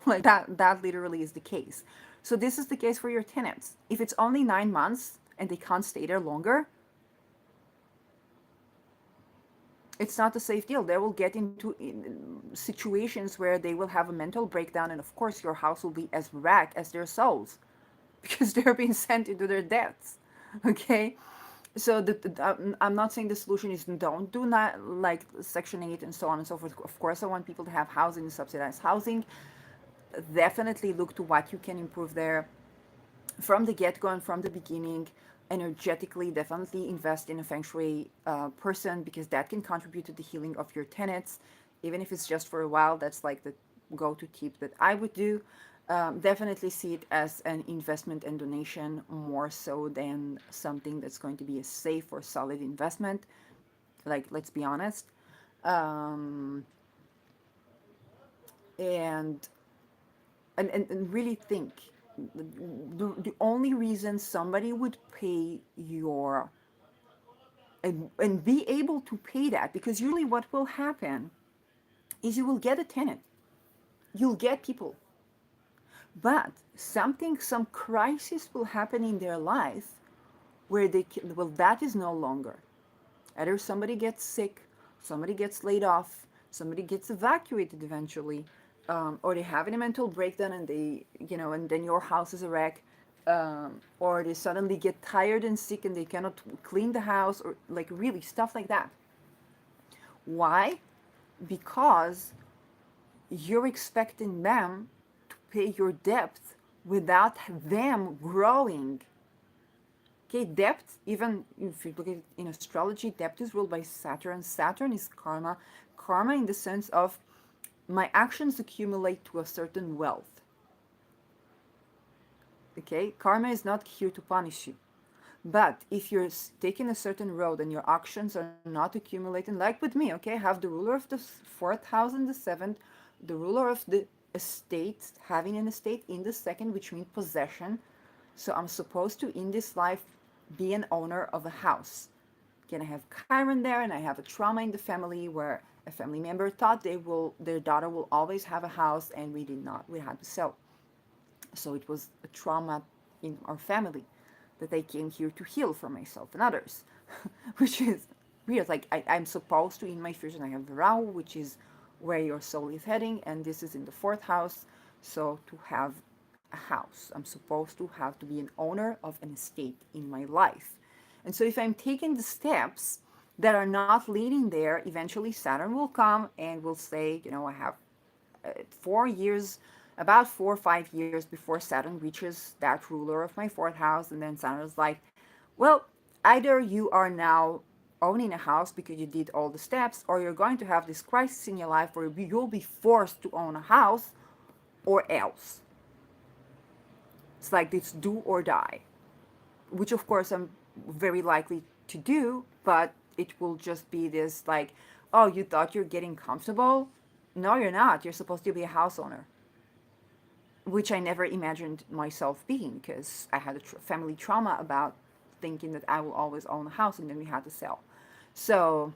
Like that literally is the case. So this is the case for your tenants. If it's only 9 months and they can't stay there longer, it's not a safe deal. They will get into situations where they will have a mental breakdown, and of course your house will be as wrecked as their souls because they're being sent into their deaths. Okay, so I'm not saying the solution is don't do not like Section 8 and so on and so forth. Of course, I want people to have housing, subsidized housing. Definitely look to what you can improve there from the get-go and from the beginning. Energetically, definitely invest in a feng shui person, because that can contribute to the healing of your tenants, even if it's just for a while. That's like the go-to tip that I would do. Definitely see it as an investment and donation more so than something that's going to be a safe or solid investment. Like, let's be honest. Um, and, and really think, the only reason somebody would pay your, and be able to pay that, because usually what will happen is you will get a tenant, you'll get people, but some crisis will happen in their life where well, that is no longer. Either somebody gets sick, somebody gets laid off, somebody gets evacuated eventually, or they have a mental breakdown and and then your house is a wreck, or they suddenly get tired and sick and they cannot clean the house, or like really stuff like that. Why? Because you're expecting them to pay your debt without them growing. Okay, debt, even if you look at it in astrology, debt is ruled by Saturn. Saturn is karma. Karma in the sense of my actions accumulate to a certain wealth. Okay, karma is not here to punish you. But if you're taking a certain road and your actions are not accumulating, like with me, okay, I have the ruler of the fourth house and the seventh, the ruler of the estate, having an estate in the second, which means possession. So I'm supposed to, in this life, be an owner of a house. Again, I have Chiron there, and I have a trauma in the family where a family member thought their daughter will always have a house, and we did not. We had to sell. So it was a trauma in our family that I came here to heal for myself and others, which is weird. Like, I'm supposed to, in my fusion, I have Rahu, which is where your soul is heading, and this is in the fourth house. So to have a house, I'm supposed to have to be an owner of an estate in my life. And so if I'm taking the steps that are not leading there, eventually Saturn will come and will say, I have 4 years, about 4 or 5 years before Saturn reaches that ruler of my fourth house. And then Saturn is like, well, either you are now owning a house because you did all the steps, or you're going to have this crisis in your life where you'll be forced to own a house, or else. It's like it's do or die, which of course I'm very likely to do, but it will just be this like, oh, you thought you're getting comfortable? No, you're not. You're supposed to be a house owner, which I never imagined myself being, because I had a family trauma about thinking that I will always own a house, and then we had to sell. So,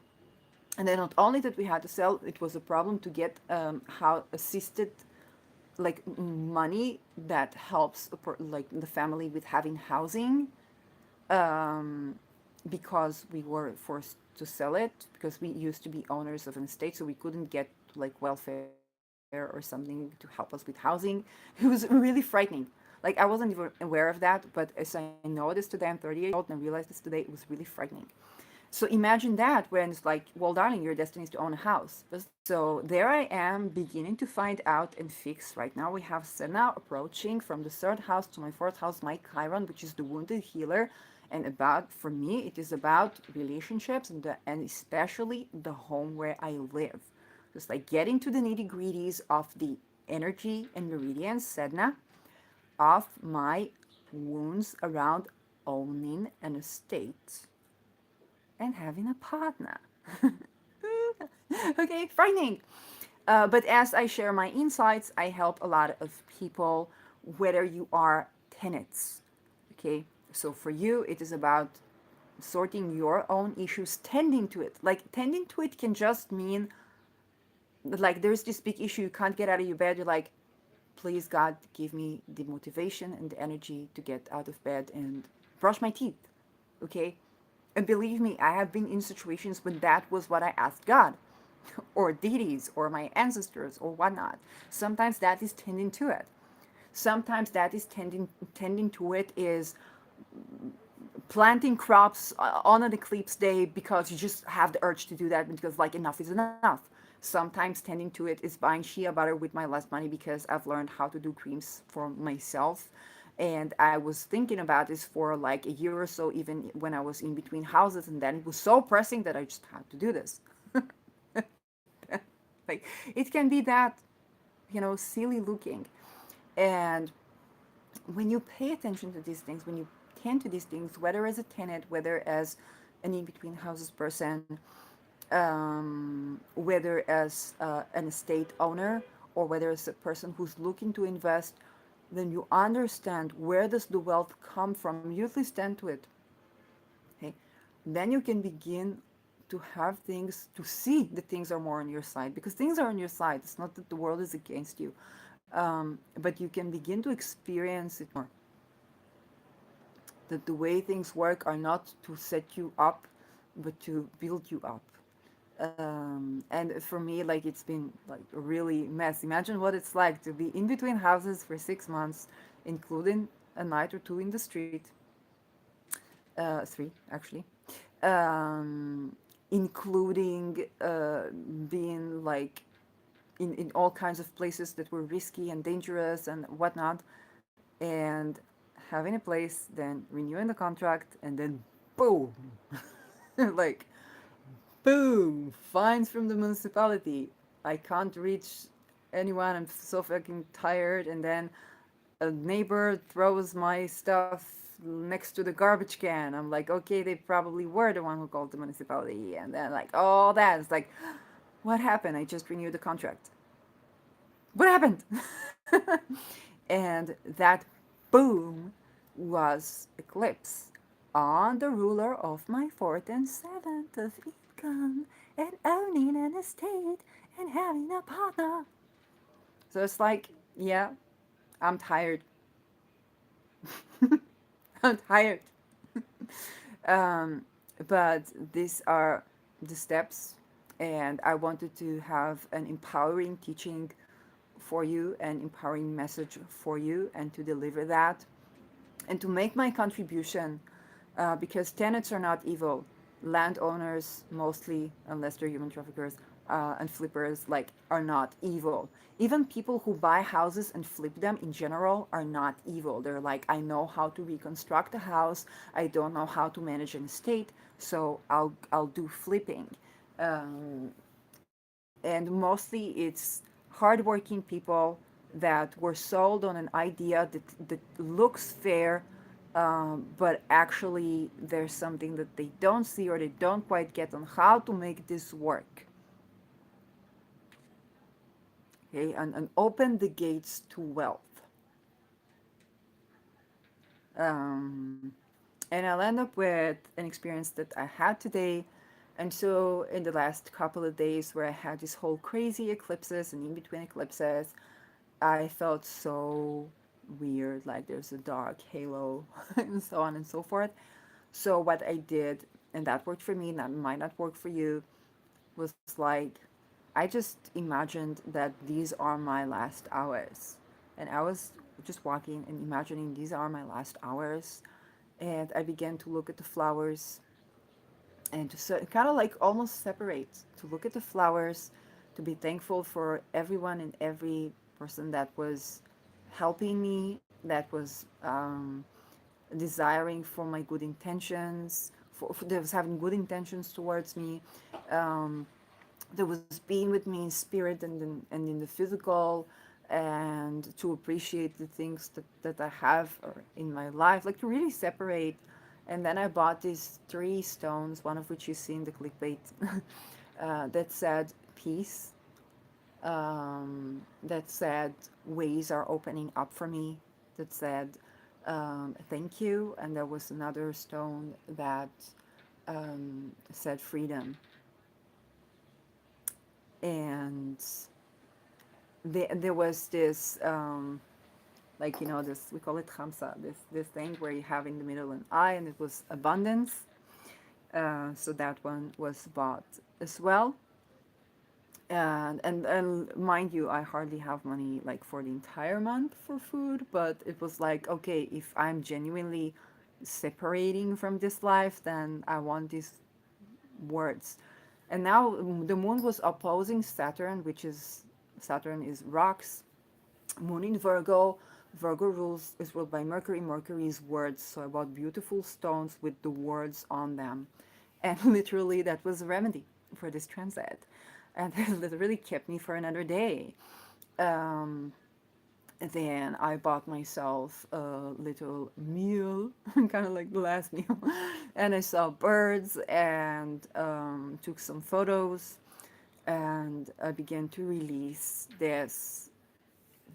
and then not only that we had to sell, it was a problem to get how assisted like money that helps like the family with having housing, um, because we were forced to sell it because we used to be owners of an estate, so we couldn't get like welfare or something to help us with housing. It was really frightening. Like I wasn't even aware of that, but as I know this today, I'm 38 years old and I realized this today, it was really frightening. So imagine that when it's like, well, darling, your destiny is to own a house. So there I am beginning to find out and fix. Right now we have Senna approaching from the third house to my fourth house, my Chiron, which is the wounded healer. And about, for me, it is about relationships and especially the home where I live. Just like getting to the nitty gritties of the energy and meridians, Sedna, of my wounds around owning an estate and having a partner. Okay, frightening. But as I share my insights, I help a lot of people, whether you are tenants. Okay, so for you, it is about sorting your own issues, tending to it. Like, tending to it can just mean, like, there's this big issue, you can't get out of your bed. You're like, please, God, give me the motivation and the energy to get out of bed and brush my teeth. Okay, and believe me, I have been in situations when that was what I asked God, or deities, or my ancestors, or whatnot. Sometimes that is tending to it. Sometimes that is tending to it is planting crops on an eclipse day because you just have the urge to do that because like enough is enough. Sometimes tending to it is buying shea butter with my less money because I've learned how to do creams for myself. And I was thinking about this for like a year or so, even when I was in between houses, and then it was so pressing that I just had to do this. Like, it can be that, silly looking. And when you pay attention to these things, when you tend to these things, whether as a tenant, whether as an in between houses person, whether as an estate owner, or whether as a person who's looking to invest, then you understand where does the wealth come from. You at least tend to it. Okay, then you can begin to have things, to see that things are more on your side, because things are on your side. It's not that the world is against you, but you can begin to experience it more, that the way things work are not to set you up but to build you up. And for me, like, it's been like a really mess. Imagine what it's like to be in between houses for 6 months, including a night or two in the street, three actually, including being like in all kinds of places that were risky and dangerous and whatnot, and having a place, then renewing the contract, and then boom, like boom, fines from the municipality. I can't reach anyone. I'm so fucking tired. And then a neighbor throws my stuff next to the garbage can. I'm like, okay, they probably were the one who called the municipality. And then, like, all that. It's like, what happened? I just renewed the contract. What happened? And that boom was eclipse on the ruler of my fourth and seventh of income, and owning an estate and having a partner. So it's like, yeah, I'm tired. I'm tired. um, but these are the steps, and I wanted to have an empowering teaching for you, an empowering message for you, and to deliver that and to make my contribution, because tenants are not evil. Landowners, mostly, unless they're human traffickers, and flippers, like, are not evil. Even people who buy houses and flip them in general are not evil. They're like, I know how to reconstruct a house. I don't know how to manage an estate, so I'll do flipping. Um, and mostly it's hardworking people that were sold on an idea that looks fair, but actually there's something that they don't see or they don't quite get on how to make this work. Okay, and open the gates to wealth. Um, and I'll end up with an experience that I had today. And so, in the last couple of days, where I had this whole crazy eclipses and in between eclipses, I felt so weird, like there's a dark halo and so on and so forth. So what I did, and that worked for me, and that might not work for you, was like I just imagined that these are my last hours. And I was just walking and imagining these are my last hours. And I began to look at the flowers and to kind of like almost separate, to look at the flowers, to be thankful for everyone and every person that was helping me, that was desiring for my good intentions, that was having good intentions towards me, um, that was being with me in spirit and in the physical, and to appreciate the things that I have in my life, like to really separate. And then I bought these three stones, one of which you see in the clickbait, that said peace, that said ways are opening up for me, that said thank you, and there was another stone that said freedom. And there was this like this, we call it khamsa, this thing where you have in the middle an eye, and it was abundance. So that one was bought as well. And mind you, I hardly have money like for the entire month for food, but it was like, okay, if I'm genuinely separating from this life, then I want these words. And now the moon was opposing Saturn, which is, Saturn is rocks, moon in Virgo. Virgo rules is ruled by Mercury. Mercury is words. So I bought beautiful stones with the words on them. And literally that was a remedy for this transit. And it literally kept me for another day. Um, then I bought myself a little meal, kind of like the last meal. And I saw birds and took some photos. And I began to release this,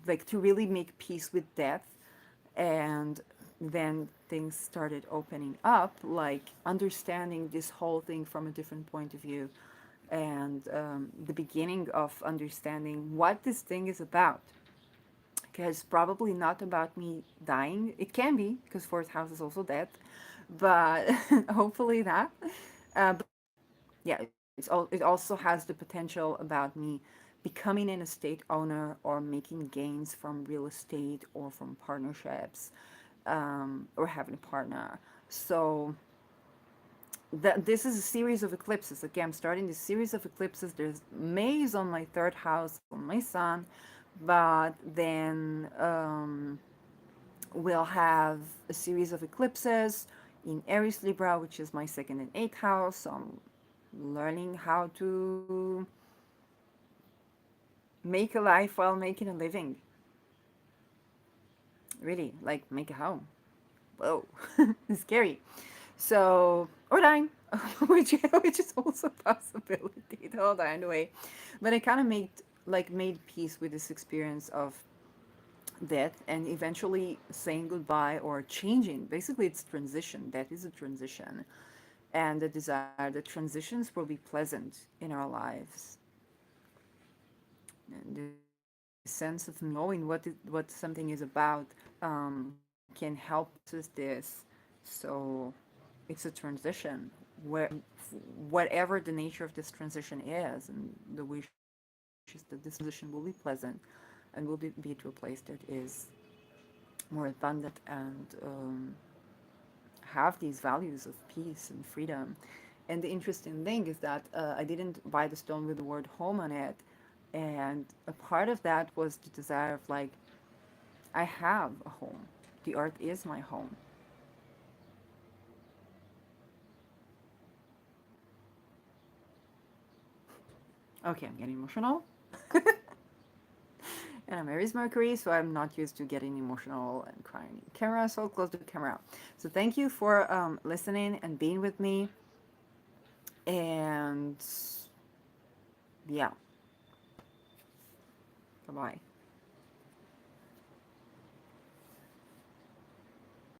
like to really make peace with death. And then things started opening up, like understanding this whole thing from a different point of view, and the beginning of understanding what this thing is about. Because probably not about me dying. It can be, because fourth house is also death, but hopefully not. But yeah, it also has the potential about me becoming an estate owner or making gains from real estate or from partnerships, or having a partner. So this is a series of eclipses. Again, I'm starting this series of eclipses. There's May is on my third house for my sun, but then we'll have a series of eclipses in Aries Libra, which is my second and eighth house. So I'm learning how to make a life while making a living. Really, like make a home. Whoa, it's scary. So, or dying, which is also a possibility. It all die anyway. But I kind of made peace with this experience of death and eventually saying goodbye or changing. Basically, it's transition. Death is a transition, and the desire that transitions will be pleasant in our lives. And the sense of knowing what something is about can help process this. So it's a transition where whatever the nature of this transition is, and the wish is that this transition will be pleasant and will be to a place that is more abundant and have these values of peace and freedom. And the interesting thing is that I didn't buy the stone with the word home on it. And a part of that was the desire of like, I have a home. The earth is my home. Okay, I'm getting emotional. And I'm Aries Mercury, so I'm not used to getting emotional and crying in camera, so I'll close the camera. So thank you for listening and being with me. And yeah, bye bye.